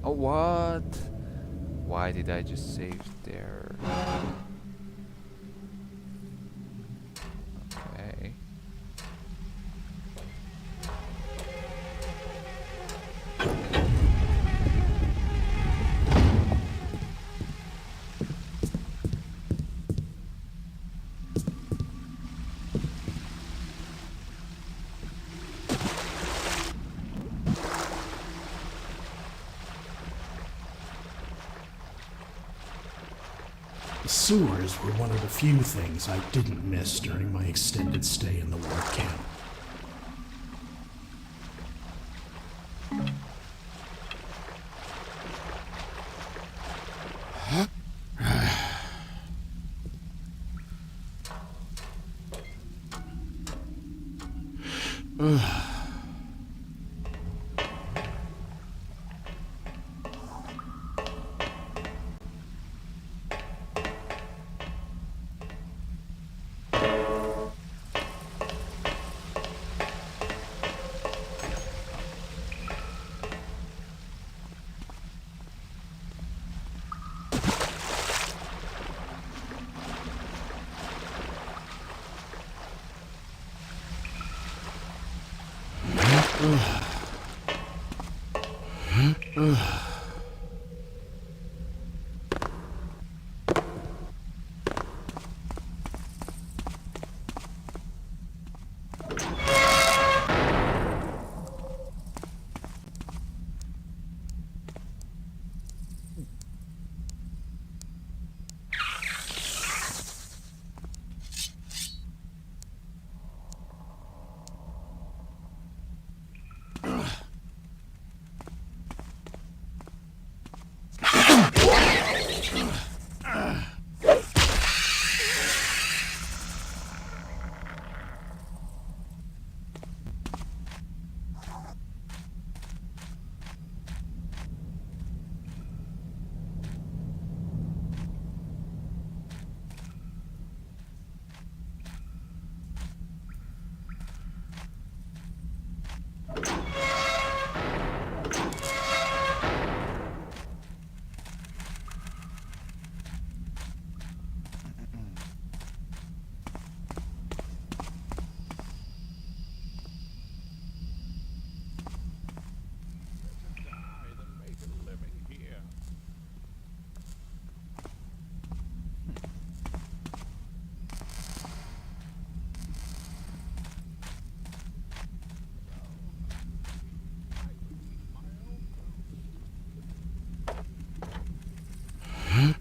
What? Why did I just save there? Okay. The sewers were one of the few things I didn't miss during my extended stay in the war camp.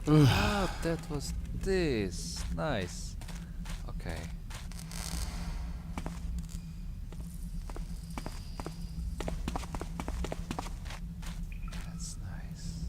Ah, that was this. Nice. Okay. That's nice.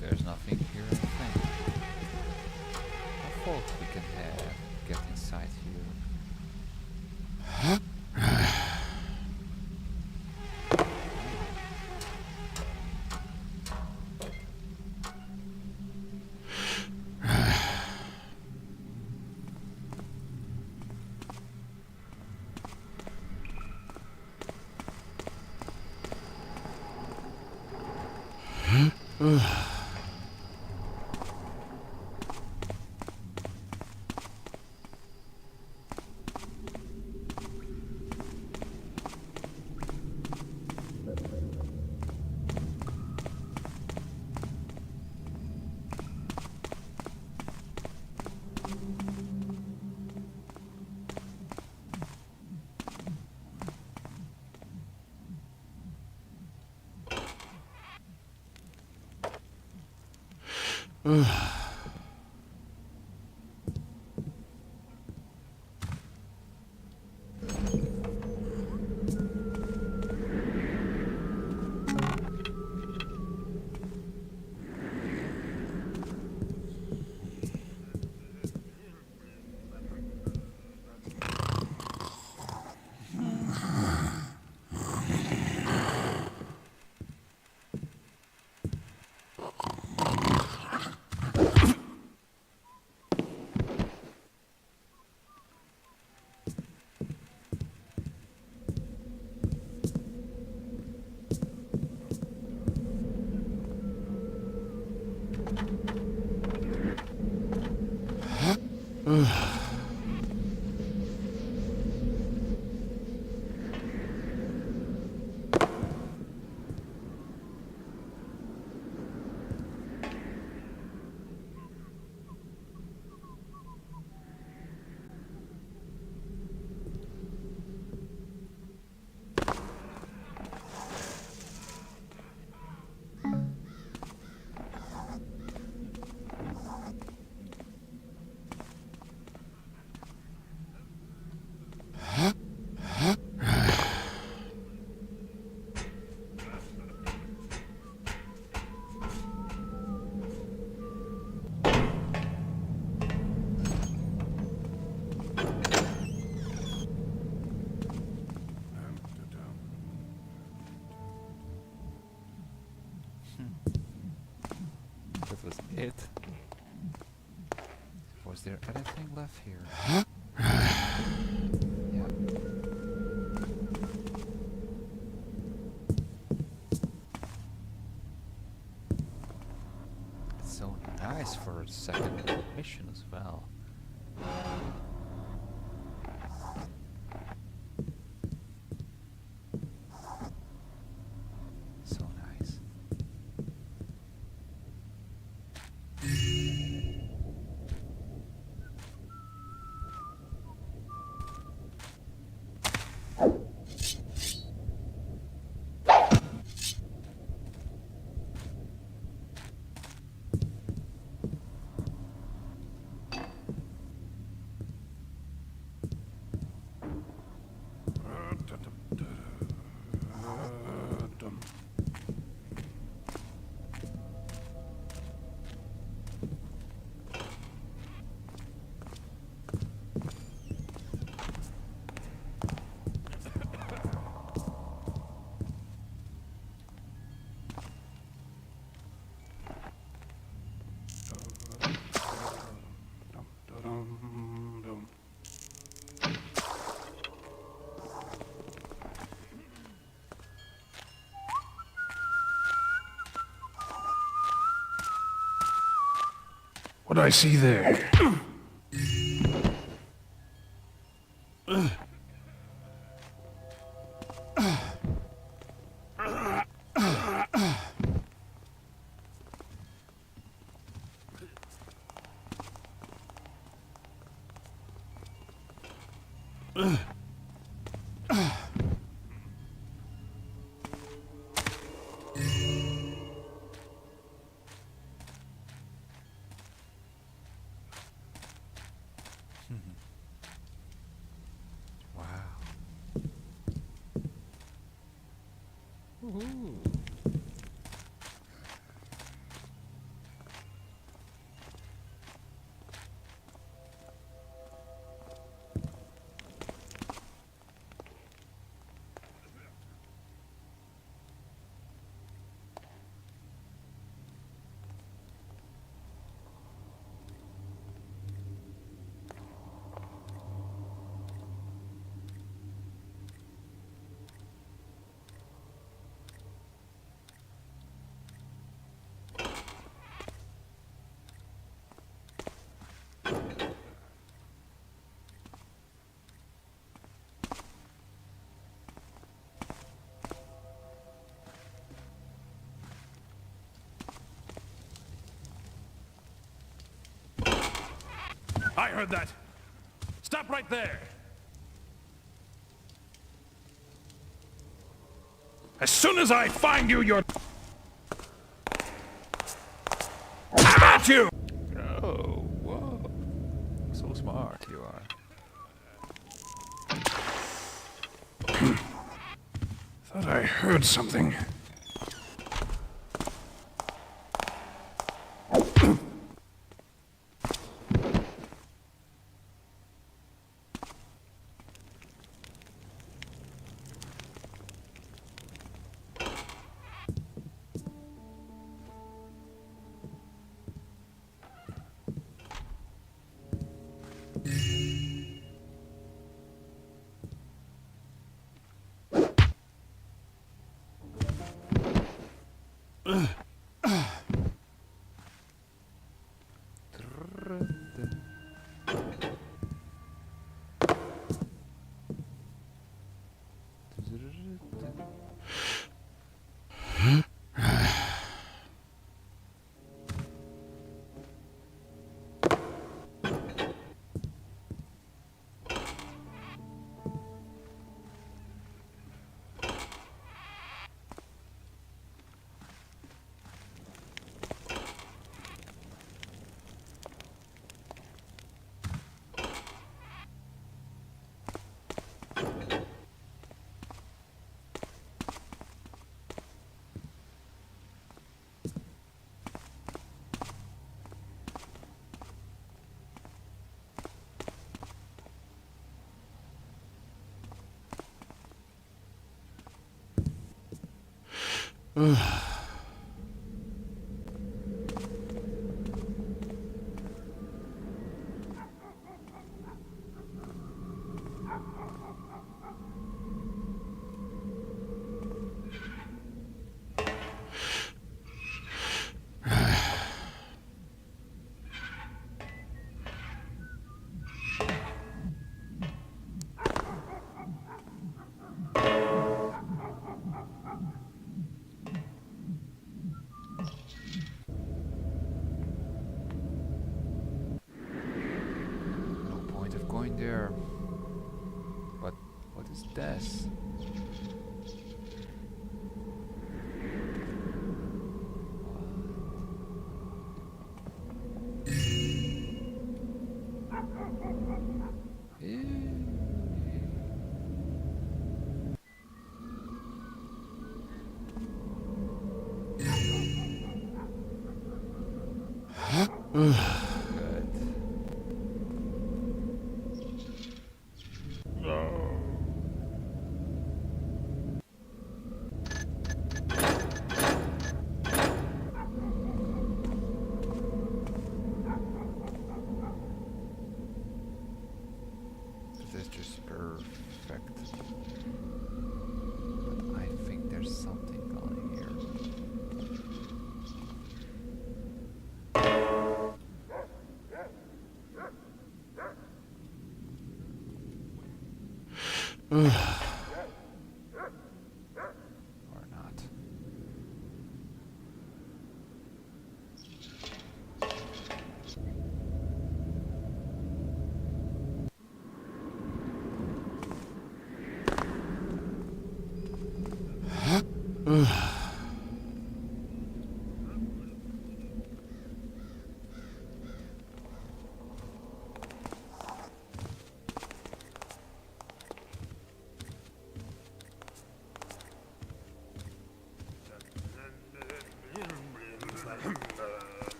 There's nothing here, I think. I thought we can get inside here. That was it. Was there anything left here? Yeah. It's so nice for a second mission as well. dum. What I see there? I heard that. Stop right there. As soon as I find you, you're... At you! Oh, whoa. So smart you are. Thought I heard something. Going there. But what is this? Good. This is just perfect. But I think there's something on here. Or not.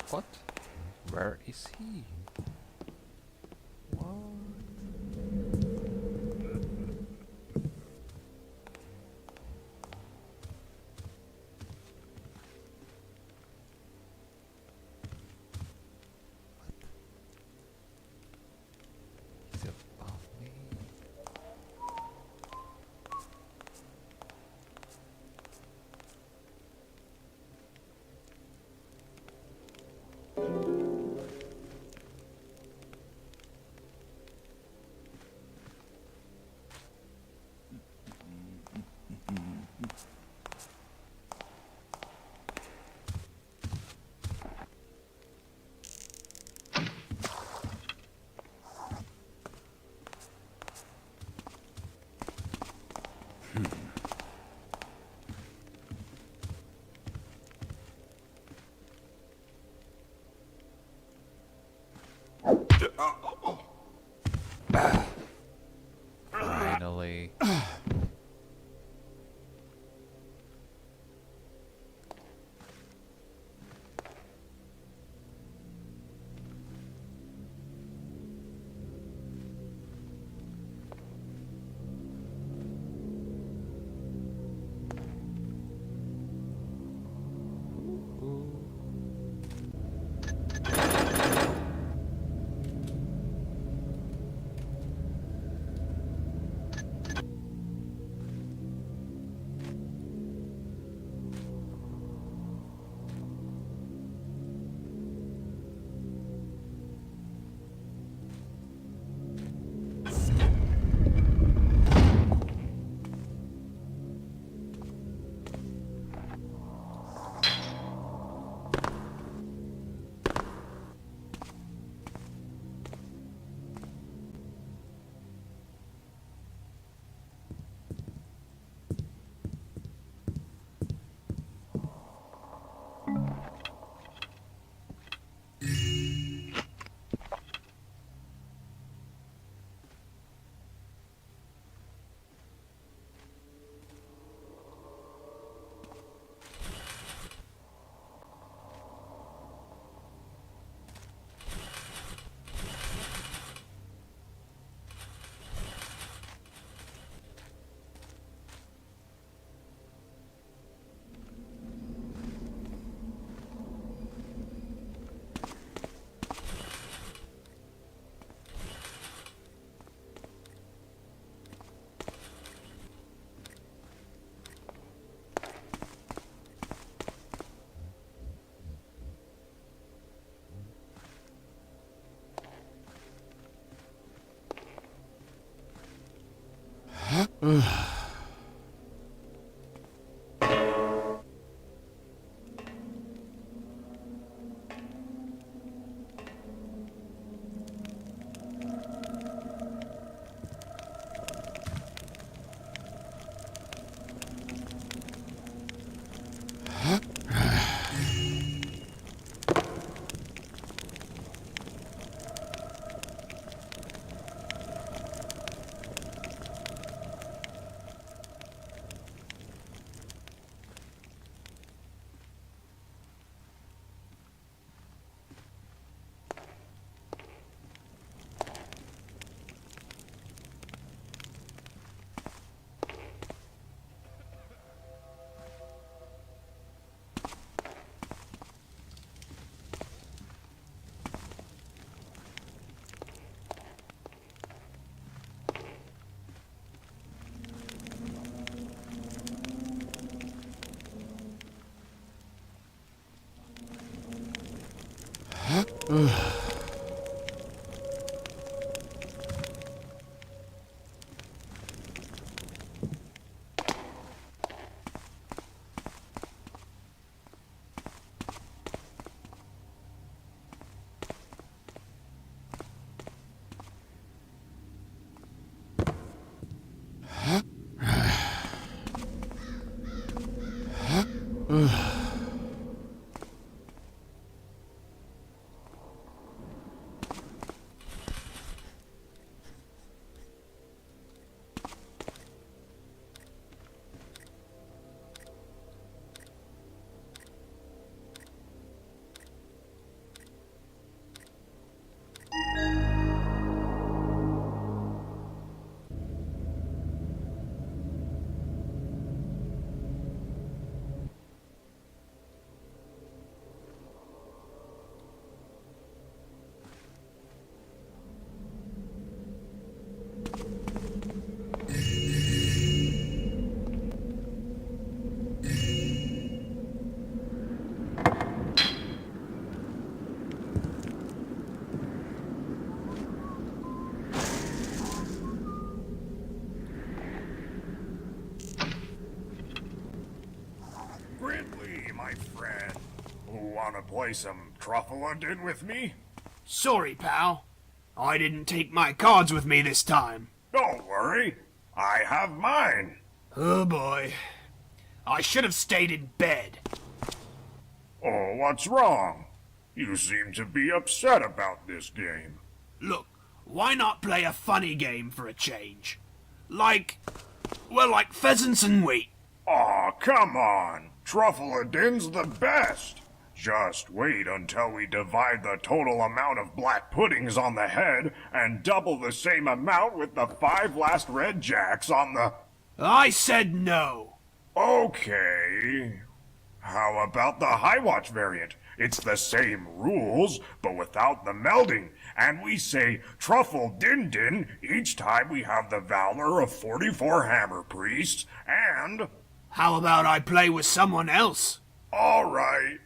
What? Where is he? What? He's above me. Gridley, my friend. Wanna play some Truffle-a-din with me? Sorry, pal. I didn't take my cards with me this time. Don't worry. I have mine. Oh boy. I should have stayed in bed. Oh, what's wrong? You seem to be upset about this game. Look, why not play a funny game for a change? Like pheasants and wheat. Aw, come on. Truffle-a-din's the best. Just wait until we divide the total amount of black puddings on the head and double the same amount with the 5 last red jacks on the... I said no. Okay. How about the High Watch variant? It's the same rules, but without the melding. And we say Truffle-din-din each time we have the valor of 44 hammer priests, and... How about I play with someone else? All right.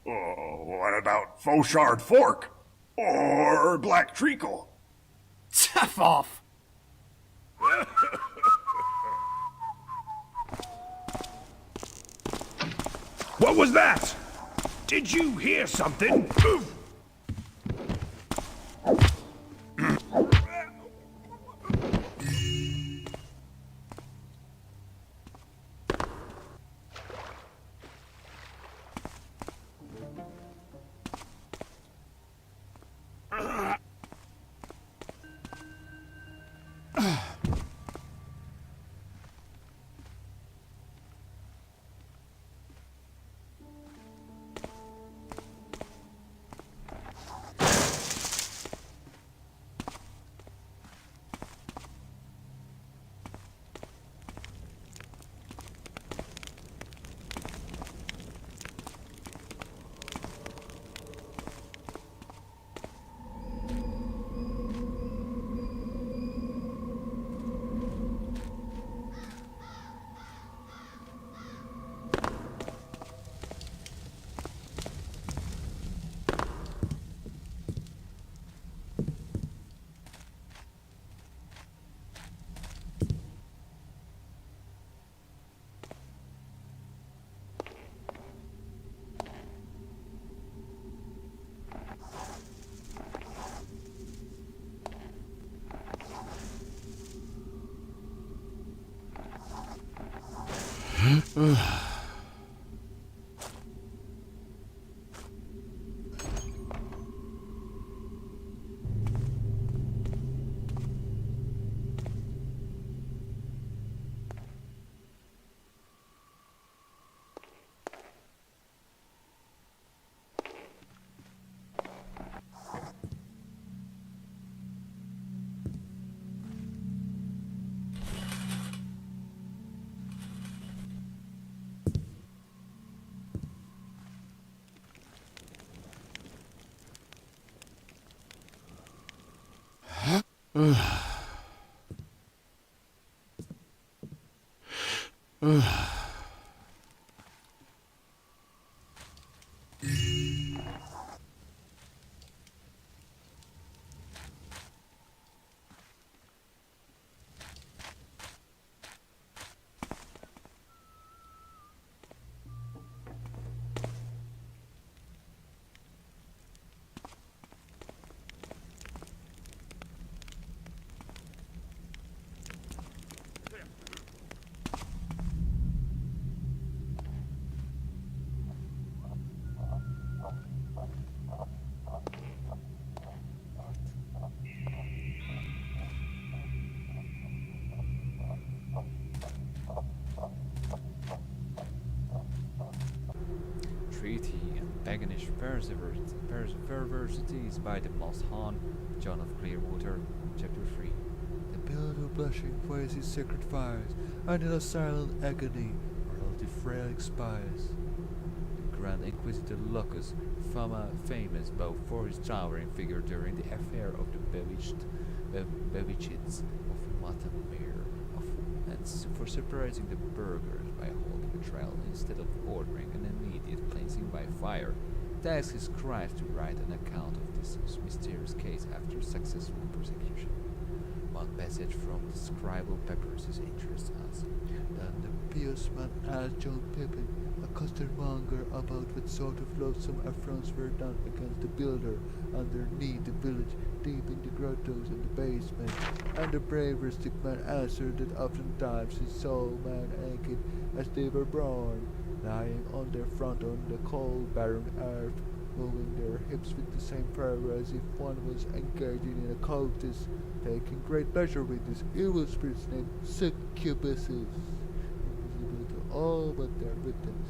Oh, what about Fauchard Fork? Or Black Treacle? Tough off. What was that? Did you hear something? Treaty and Paganish perversities by the Most Han, John of Clearwater, Chapter 3. The builder blushing for his sacred fires, and in a silent agony, royalty frail spies. The Grand Inquisitor Lucas, famous both for his towering figure during the affair of the Bewitchids of Matamir, and for separating the burghers by holding a trial instead of ordering an immediate cleansing by fire, tasked his scribes to write an account of this mysterious case after successful prosecution. One passage from the scribal papyrus interests us. Then the pious man asked John Pippin, a costermonger, about what sort of loathsome affronts were done against the builder underneath the village, deep in the grottos and the basement, and the brave rustic man answered that oftentimes he saw men naked as they were born, lying on their front on the cold barren earth, moving their hips with the same fervor as if one was engaging in a cultus, taking great pleasure with these evil spirits named succubuses, invisible to all but their victims.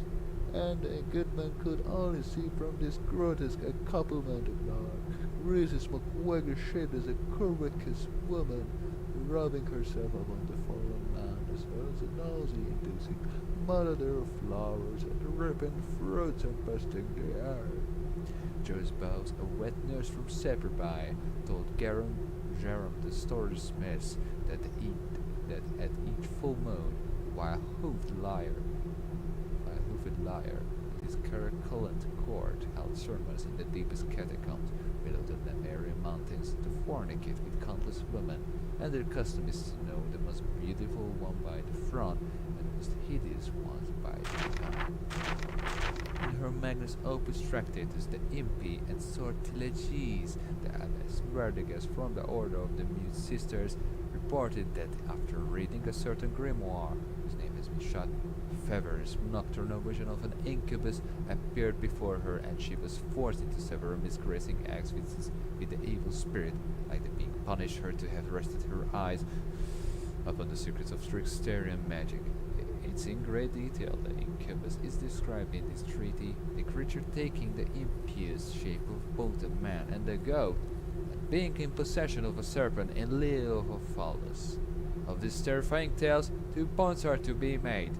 And a good man could only see from this grotesque accouplement of love, Mrs. McWagger shaped as a curvaceous woman, rubbing herself upon the fallen man as well as a nausea-inducing malodor of flowers and ripened fruits empesting the air. Joyce Bowes, a wet nurse from Sapperby, told Jerome the story-smith that at each full moon, while hoofed liar, his caracolant court held sermons in the deepest catacombs below the Lemurian mountains to fornicate with countless women, and their custom is to know the most beautiful one by the front and the most hideous ones by the back. In her magnus opus Tractatus de Impi et Sortilegiis, the Abbess Verdigas from the Order of the Mute Sisters reported that after reading a certain grimoire, whose name has been shut, Fever's nocturnal vision of an incubus appeared before her, and she was forced into several misgracing acts with the evil spirit, like the being punished her to have rested her eyes upon the secrets of Tricksterian magic. It's in great detail. The incubus is described in this treaty, the creature taking the impious shape of both a man and a goat, and being in possession of a serpent in lieu of a phallus. Of these terrifying tales, 2 points are to be made.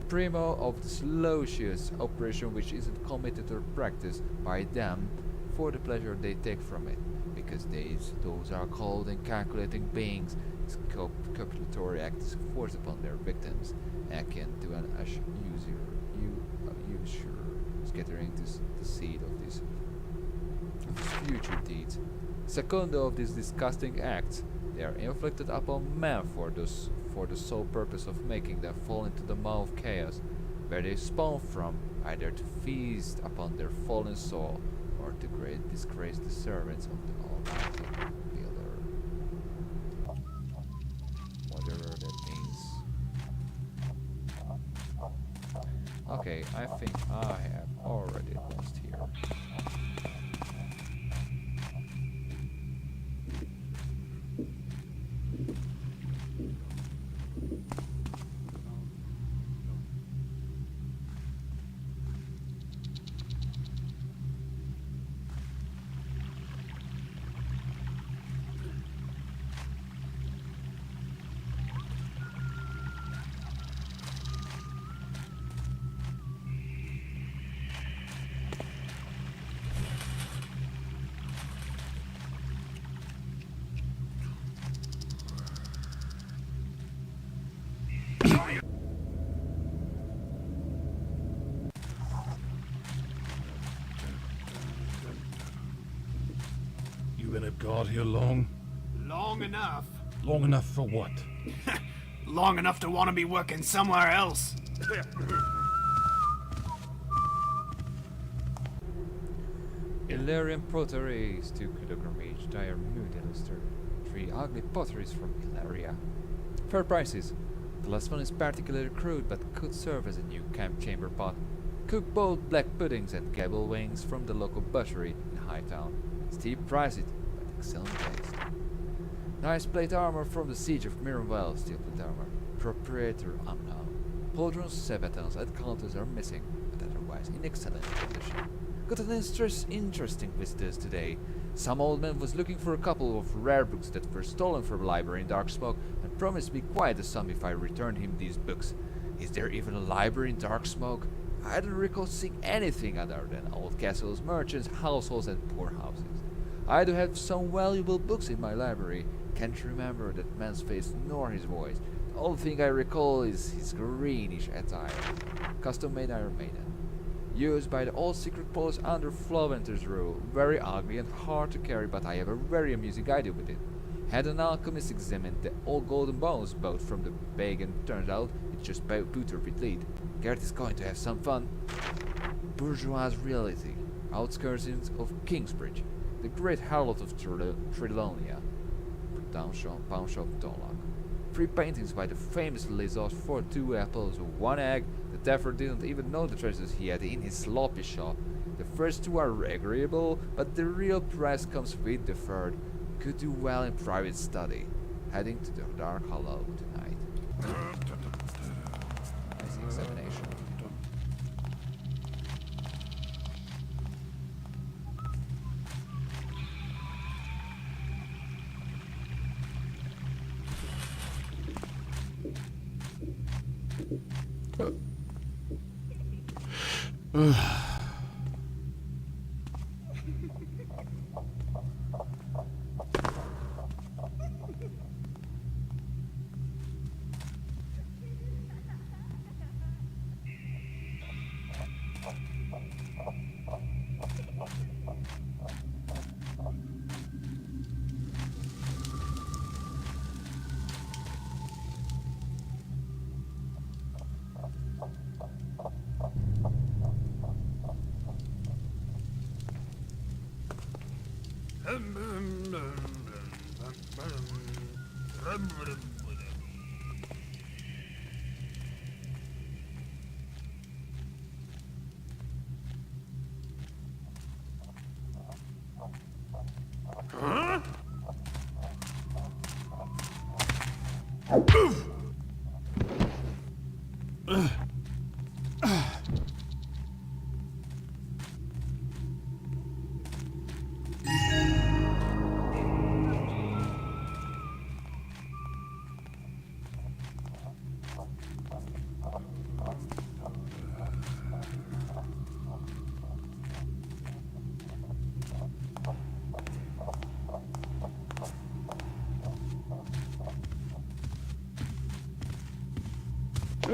Primo, of the salacious operation which isn't committed or practiced by them for the pleasure they take from it, because those are cold and calculating beings. This copulatory act is forced upon their victims, akin to an usurer scattering the seed of his future deeds. Secundo of these disgusting acts, they are inflicted upon men for the sole purpose of making them fall into the maw of chaos, where they spawn from, either to feast upon their fallen soul, or to disgrace the servants of the Almighty Builder. Whatever that means. Okay, I think I have already lost here. You been at guard here long? Long enough. Long enough for what? Long enough to want to be working somewhere else. Illyrian potteries, 2 kilogram each, dire mood illustrated. 3 ugly potteries from Illyria. Fair prices. The last one is particularly crude but could serve as a new camp chamber pot. Cook boiled black puddings and gable wings from the local butchery in Hightown. Steep priced, but excellent taste. Nice plate armor from the siege of Mirrenwell, steel plate armor. Proprietor unknown. Pauldrons, sabatons and counters are missing, but otherwise in excellent condition. Got an interesting visitors today. Some old man was looking for a couple of rare books that were stolen from a library in Darksmoke and promised me quite a sum if I returned him these books. Is there even a library in Darksmoke? I don't recall seeing anything other than old castles, merchants, households and poorhouses. I do have some valuable books in my library. Can't remember that man's face nor his voice. The only thing I recall is his greenish attire. Custom-made Iron Maiden. Used by the old secret police under Florventer's rule. Very ugly and hard to carry, but I have a very amusing idea with it. Had an alchemist examine the old golden bones bought from the bag and turned out it's just pewter with lead. Garrett is going to have some fun. Bourgeois reality. Outskirts of Kingsbridge. The great harlot of Trilonia. Pawnshop Dollock. 3 paintings by the famous Lizos for 2 apples, 1 egg. The Dapper didn't even know the treasures he had in his sloppy shop. The first 2 are agreeable, but the real price comes with the third. Could do well in private study. Heading to the Dark Hollow tonight. Nice examination. Huh?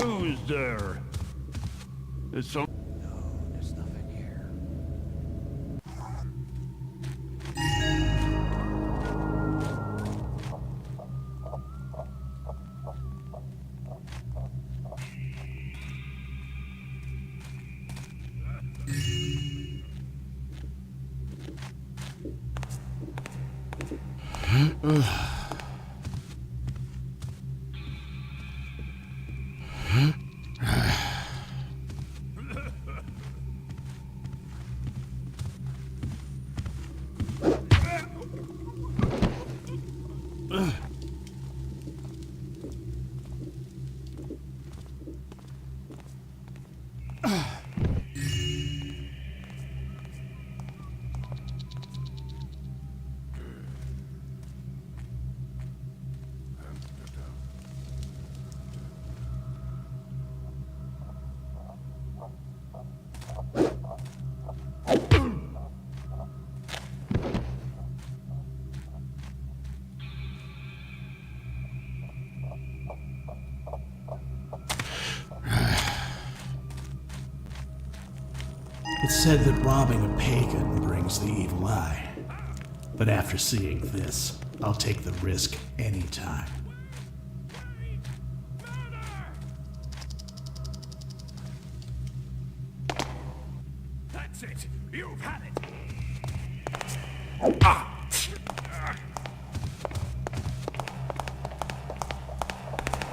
Who's there? Is some... No, there's nothing here. It's said that robbing a pagan brings the evil eye. But after seeing this, I'll take the risk anytime. That's it. You've had it. Ah!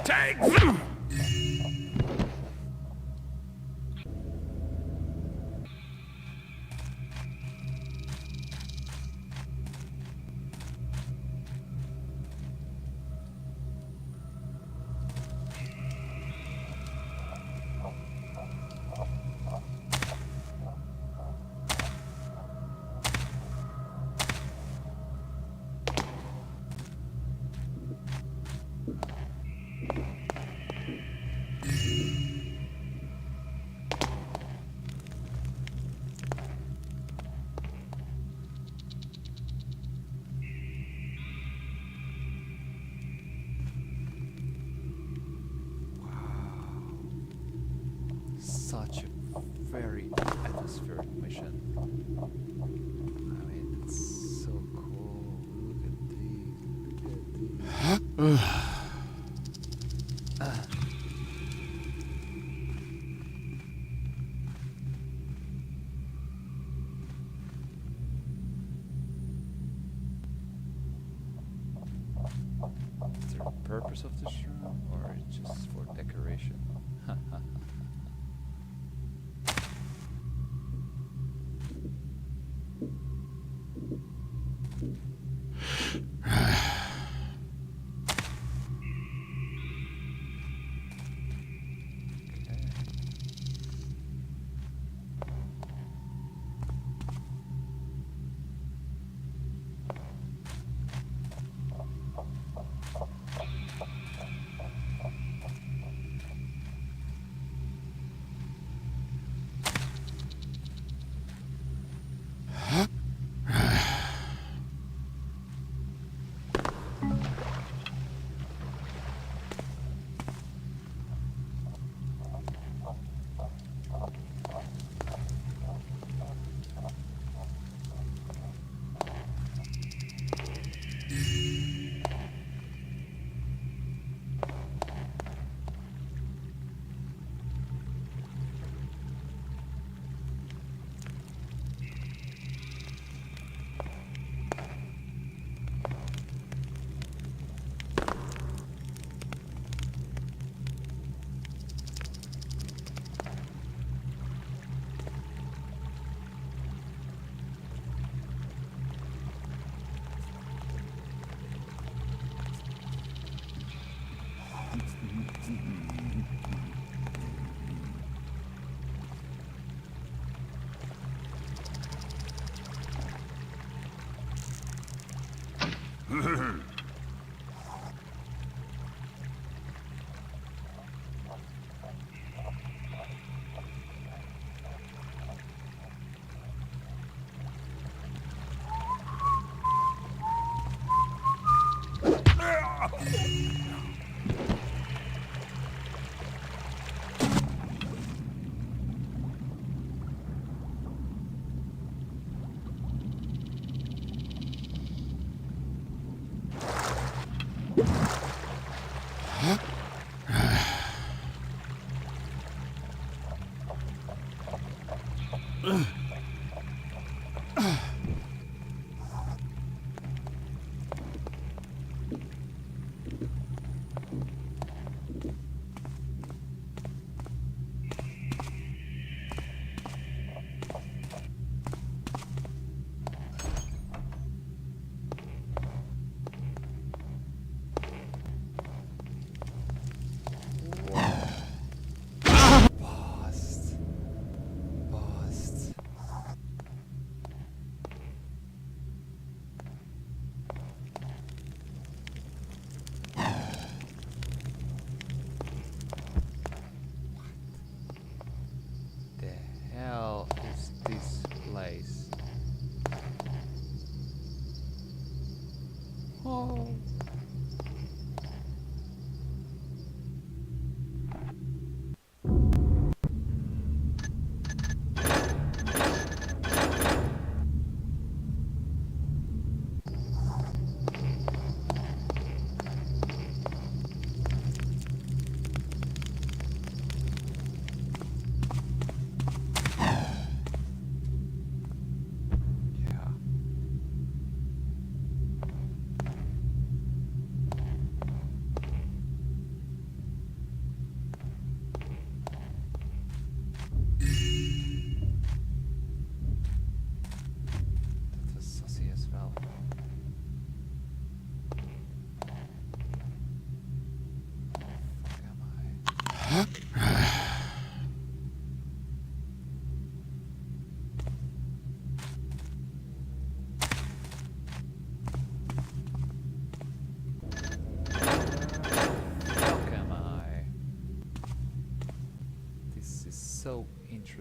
Take them! Such a very atmospheric mission. I mean, it's so cool. Look at these. Look at these. Is there a purpose of this room, or it's just for decoration? Oh.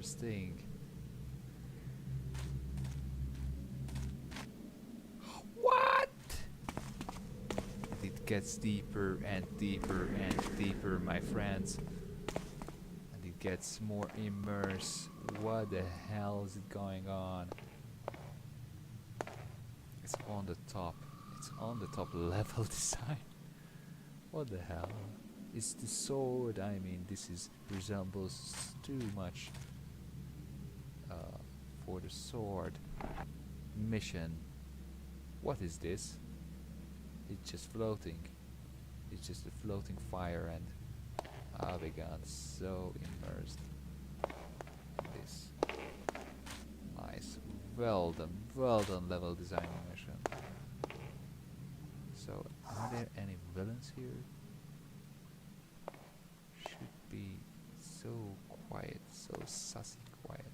interesting. What? It gets deeper and deeper and deeper, my friends. And it gets more immersed. What the hell is going on? It's on the top. It's on the top level design. What the hell? It's the sword. I mean, this is resembles too much for the sword mission. What is this? It's just floating. It's just a floating fire, and I began so immersed in this nice, well done level design mission. So, are there any villains here? Should be so quiet, so sussy quiet.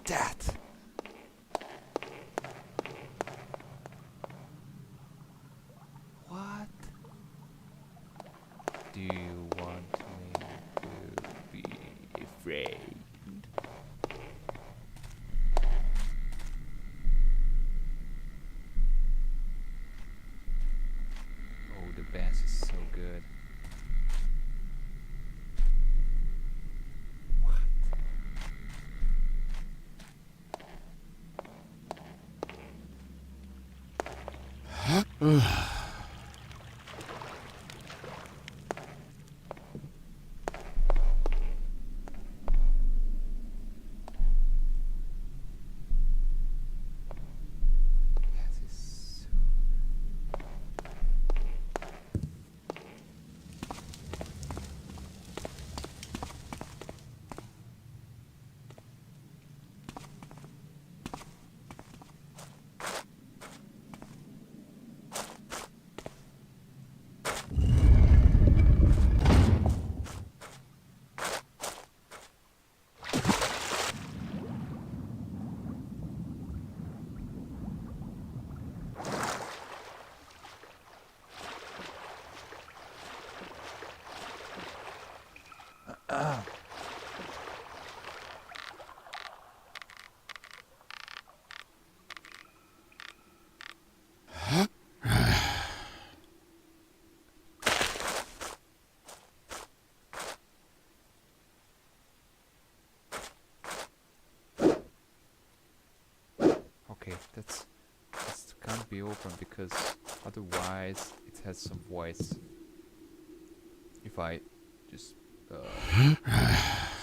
That. What? Do you want me to be afraid? Oh, the bass is so good. Okay, that can't be open because otherwise it has some voice. If I just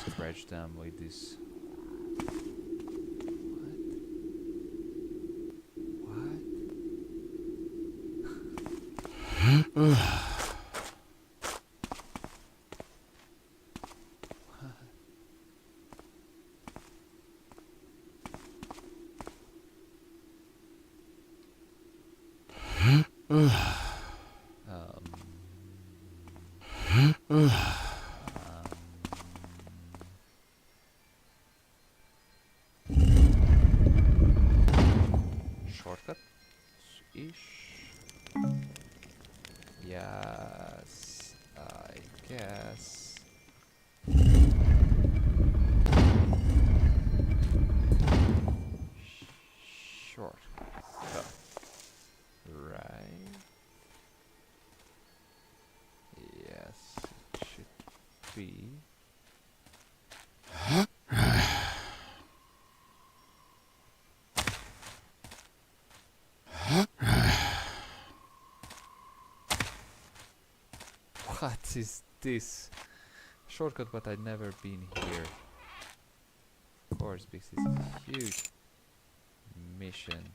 scratch them with this. What? Shortcut ish. Yes, I guess. Short. Right. What is this? Shortcut, but I'd never been here. Of course, because it's a huge mission.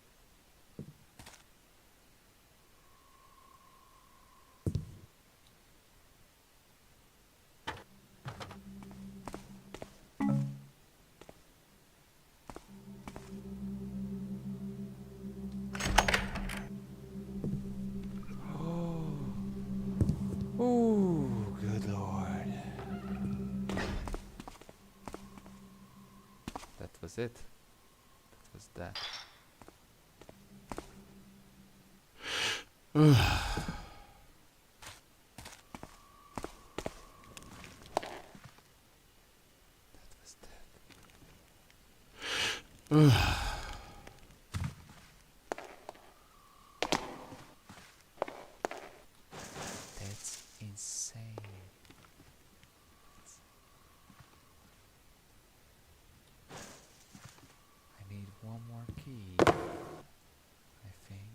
Oh, good lord. That was it. That was that. That was that. That's insane. I need one more key, I think.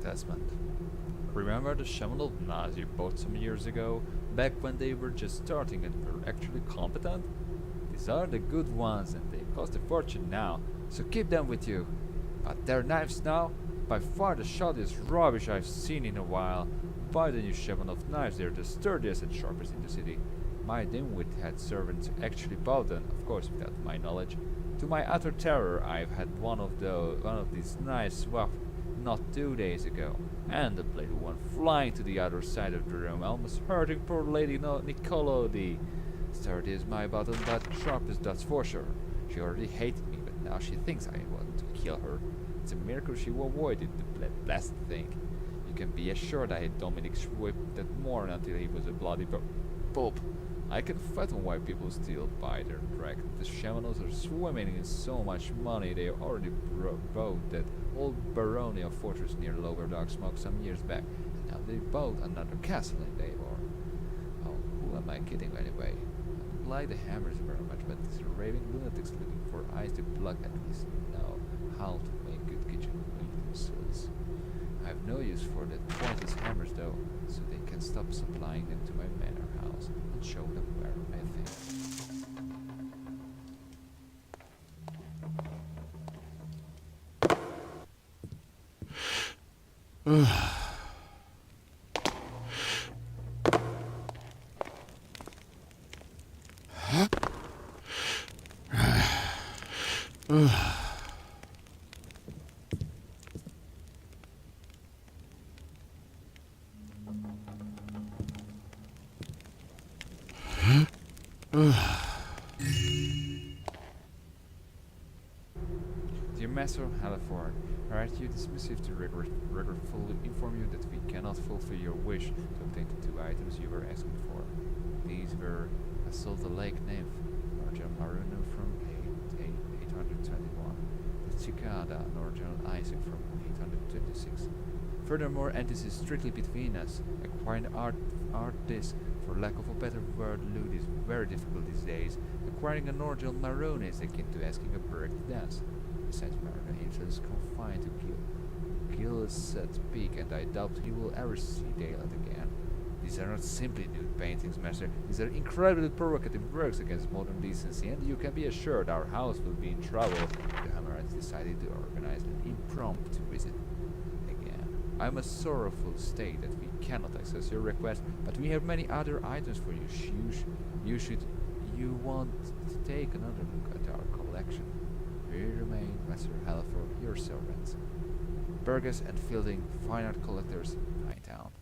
Desmond, remember the Shaman of Naz you bought some years ago, back when they were just starting and were actually competent? These are the good ones and they cost a fortune now, so keep them with you. But their knives now? By far the shoddiest rubbish I've seen in a while. Buy the new Shaman of Knives, they're the sturdiest and sharpest in the city. My dimwit had servants who actually bought them, of course without my knowledge. To my utter terror, I've had one of these knives swapped not 2 days ago, and the blade went flying to the other side of the room, almost hurting poor Lady Nicolodi. Sturdy as my button, but sharpest, that's for sure. She already hated me, but now she thinks I want to kill her. It's a miracle she avoided the blessed thing. You can be assured I had Dominic whipped that morn until he was a bloody pulp. I can fathom why people still buy their track. The Shamanos are swimming in so much money they already bought that old Baronia fortress near Lower Dark Smoke some years back, and now they bought another castle in Davor. Oh, who am I kidding anyway? I don't like the hammers very much, but these raving lunatics looking for eyes to pluck at least know how to make good kitchen utensils. I have no use for the pointless hammers though, so they can stop supplying them to my manor house and show them where I Dear Master Haliford, I write you this missive to regretfully inform you that we cannot fulfill your wish to obtain the 2 items you were asking for. These were a Silver Lake nymph, Marja Maruno from 821, the cicada, an original Isaac from 826. Furthermore, and this is strictly between us, acquiring art disc, for lack of a better word, loot is very difficult these days. Acquiring an original Marone is akin to asking a bird to dance. Besides, Marone himself is confined to Gil. Gil is at peak, and I doubt he will ever see daylight again. These are not simply nude paintings, Master. These are incredibly provocative works against modern decency, and you can be assured our house will be in trouble if the Hammerites decided to organize an impromptu visit again. I am a sorrowful state that we cannot access your request, but we have many other items for you. You want to take another look at our collection. We remain, Master Halford, your servants. Burgess and Fielding, Fine Art Collectors, Hightown.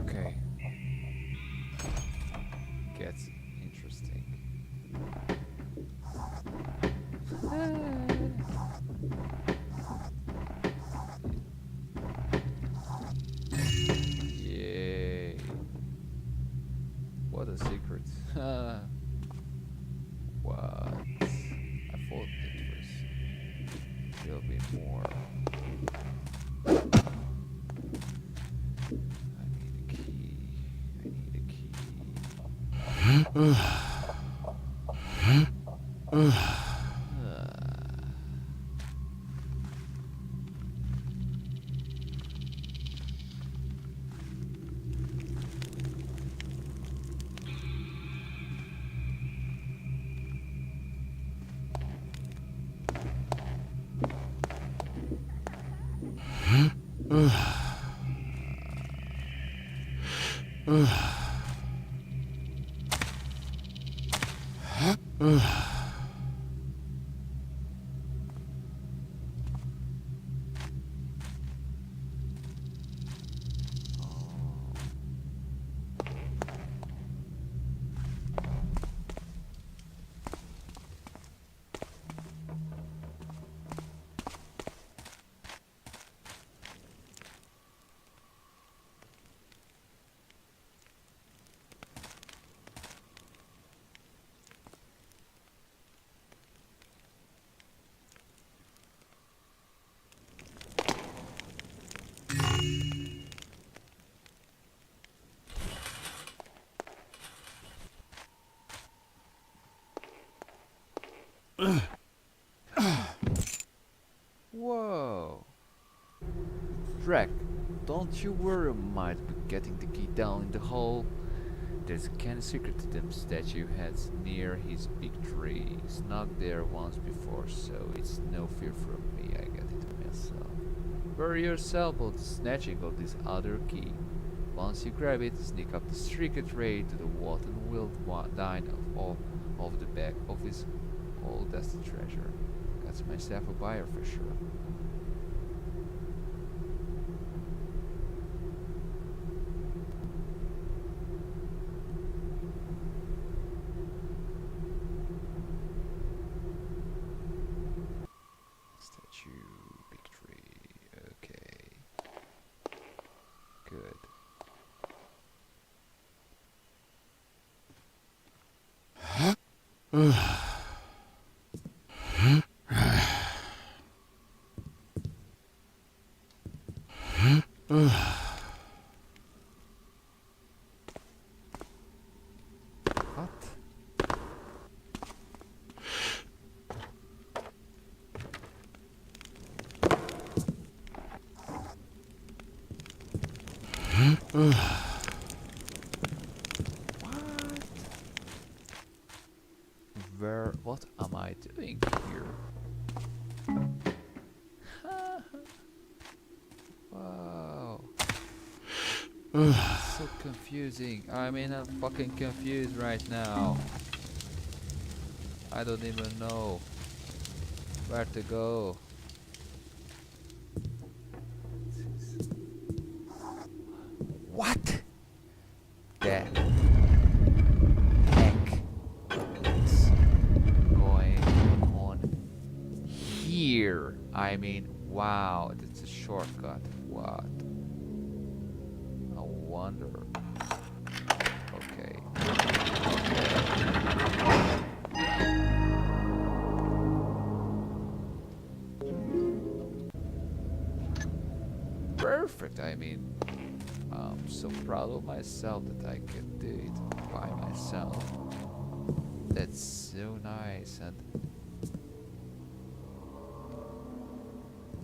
Okay. Gets interesting. Yay. What a secret. What? I thought it was a little bit more. I need a key. I need a key. Whoa. Drek, don't you worry, I might be getting the key down in the hole. There's a canny secret to them statue heads near his big tree. Snuck there once before, so it's no fear from me, I get it myself. Worry yourself about the snatching of this other key. Once you grab it, sneak up the secret way to the vault and we'll dine off the back of his oldest treasure. That's myself a buyer for sure. Statue, big tree, okay. Good. What am I doing here? Wow. So confusing. I mean, I'm fucking confused right now. I don't even know where to go. What the heck is going on here? I mean, wow, it's a shortcut. What? I wonder. Okay. Perfect, I mean. I'm so proud of myself that I can do it by myself. That's so nice. And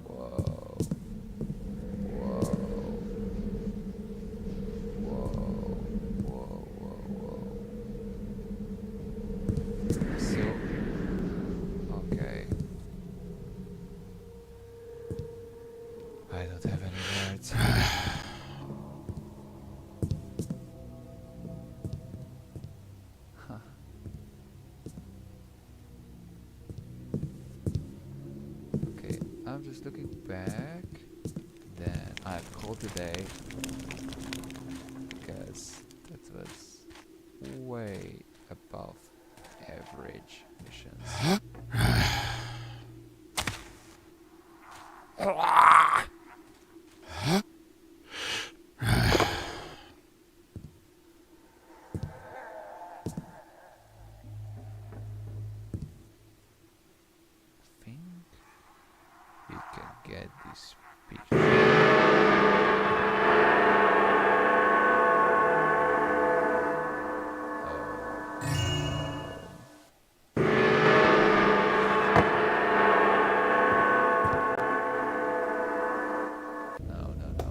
whoa, whoa, whoa, whoa, whoa, whoa. So, okay. I don't have any words. I'm just looking back. Then I called today because that was way above average missions. Get this picture. No, no, no.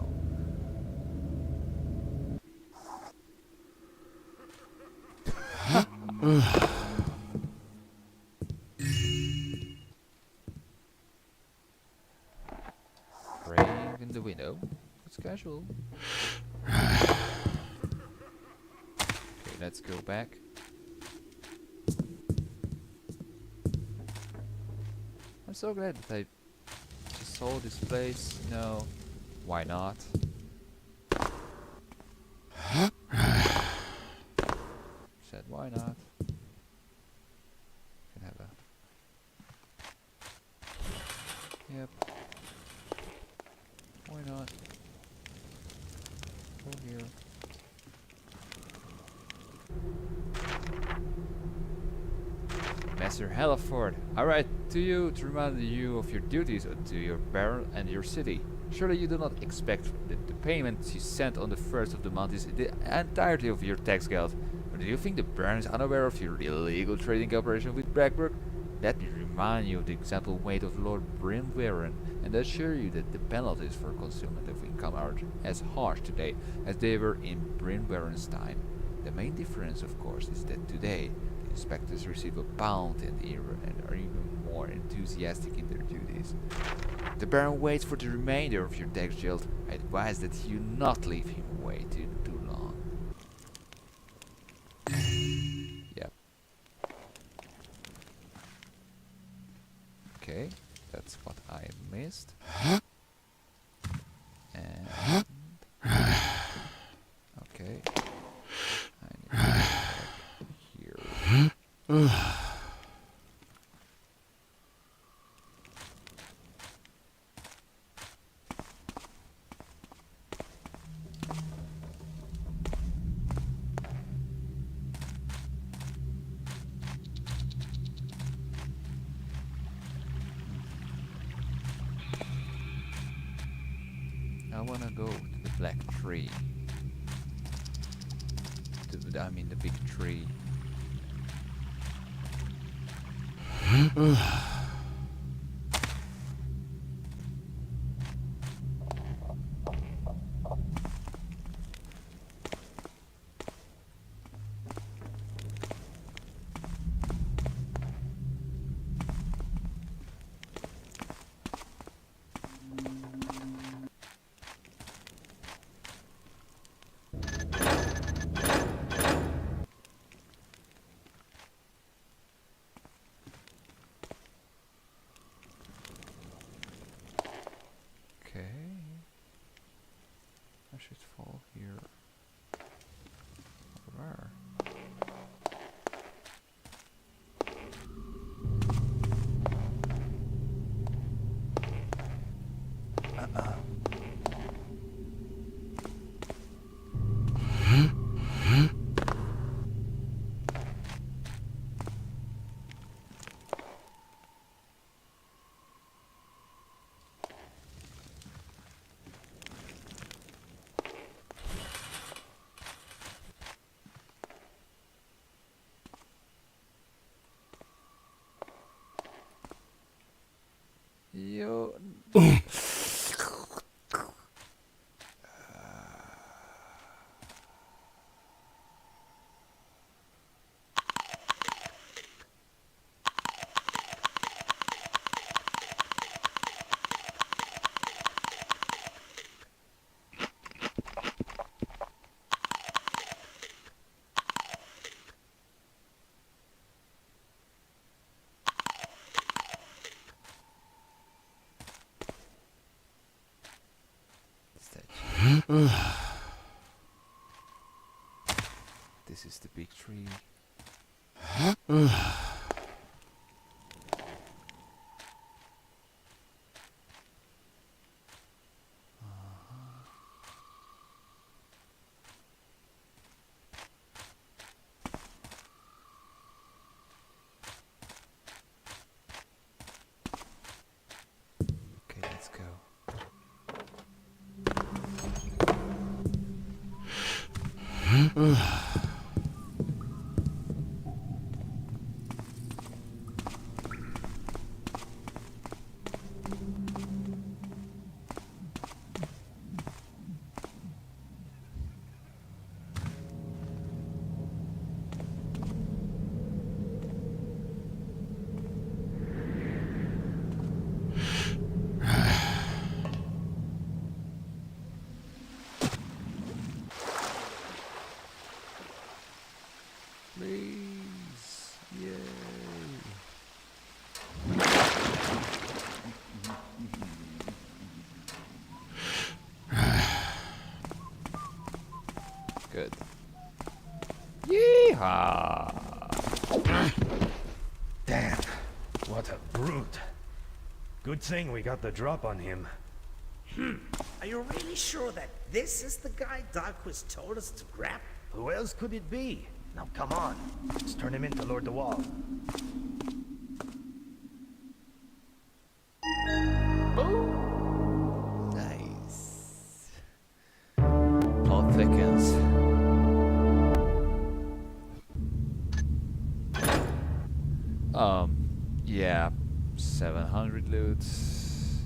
Praying in the window. It's casual. Okay, let's go back. I'm so glad that I just saw this place. You know, why not? Said why not? Can have a. Yep. Why not? Go here. Master Halford, I write to you to remind you of your duties to your baron and your city. Surely you do not expect that the payment you sent on the first of the month is the entirety of your tax geld. Or do you think the baron is unaware of your illegal trading operation with Brackbrook? Let me remind you of the example made of Lord Brynwaren, and assure you that the penalties for concealment of income are as harsh today as they were in Brynwaren's time. The main difference, of course, is that today the inspectors receive a bounty and are even more enthusiastic in their duties. The Baron waits for the remainder of your tax geld. I advise that you not leave him waiting too long. Yep. Okay, that's what I missed. And okay, I need to go back here. wanna go to the black tree. I mean the big tree. I should fall here. Where? Yo. This is the big tree. Okay, let's go. Please, yay! Good. Yeehaw! Damn, what a brute. Good thing we got the drop on him. Are you really sure that this is the guy Dahlquist told us to grab? Who else could it be? Now come on, let's turn him in to Lord the Wall. Nice. Plot thickens. Yeah, 700 loots.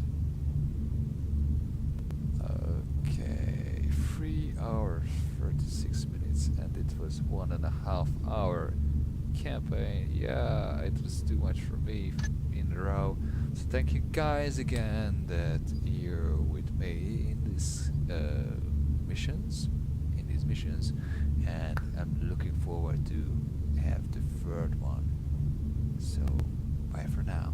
Okay, 3 hours, 36 minutes, and it was 1.5 hour campaign. Yeah, it was too much for me in a row. So thank you guys again that you're with me in these missions, and I'm looking forward to have the third one. So bye for now.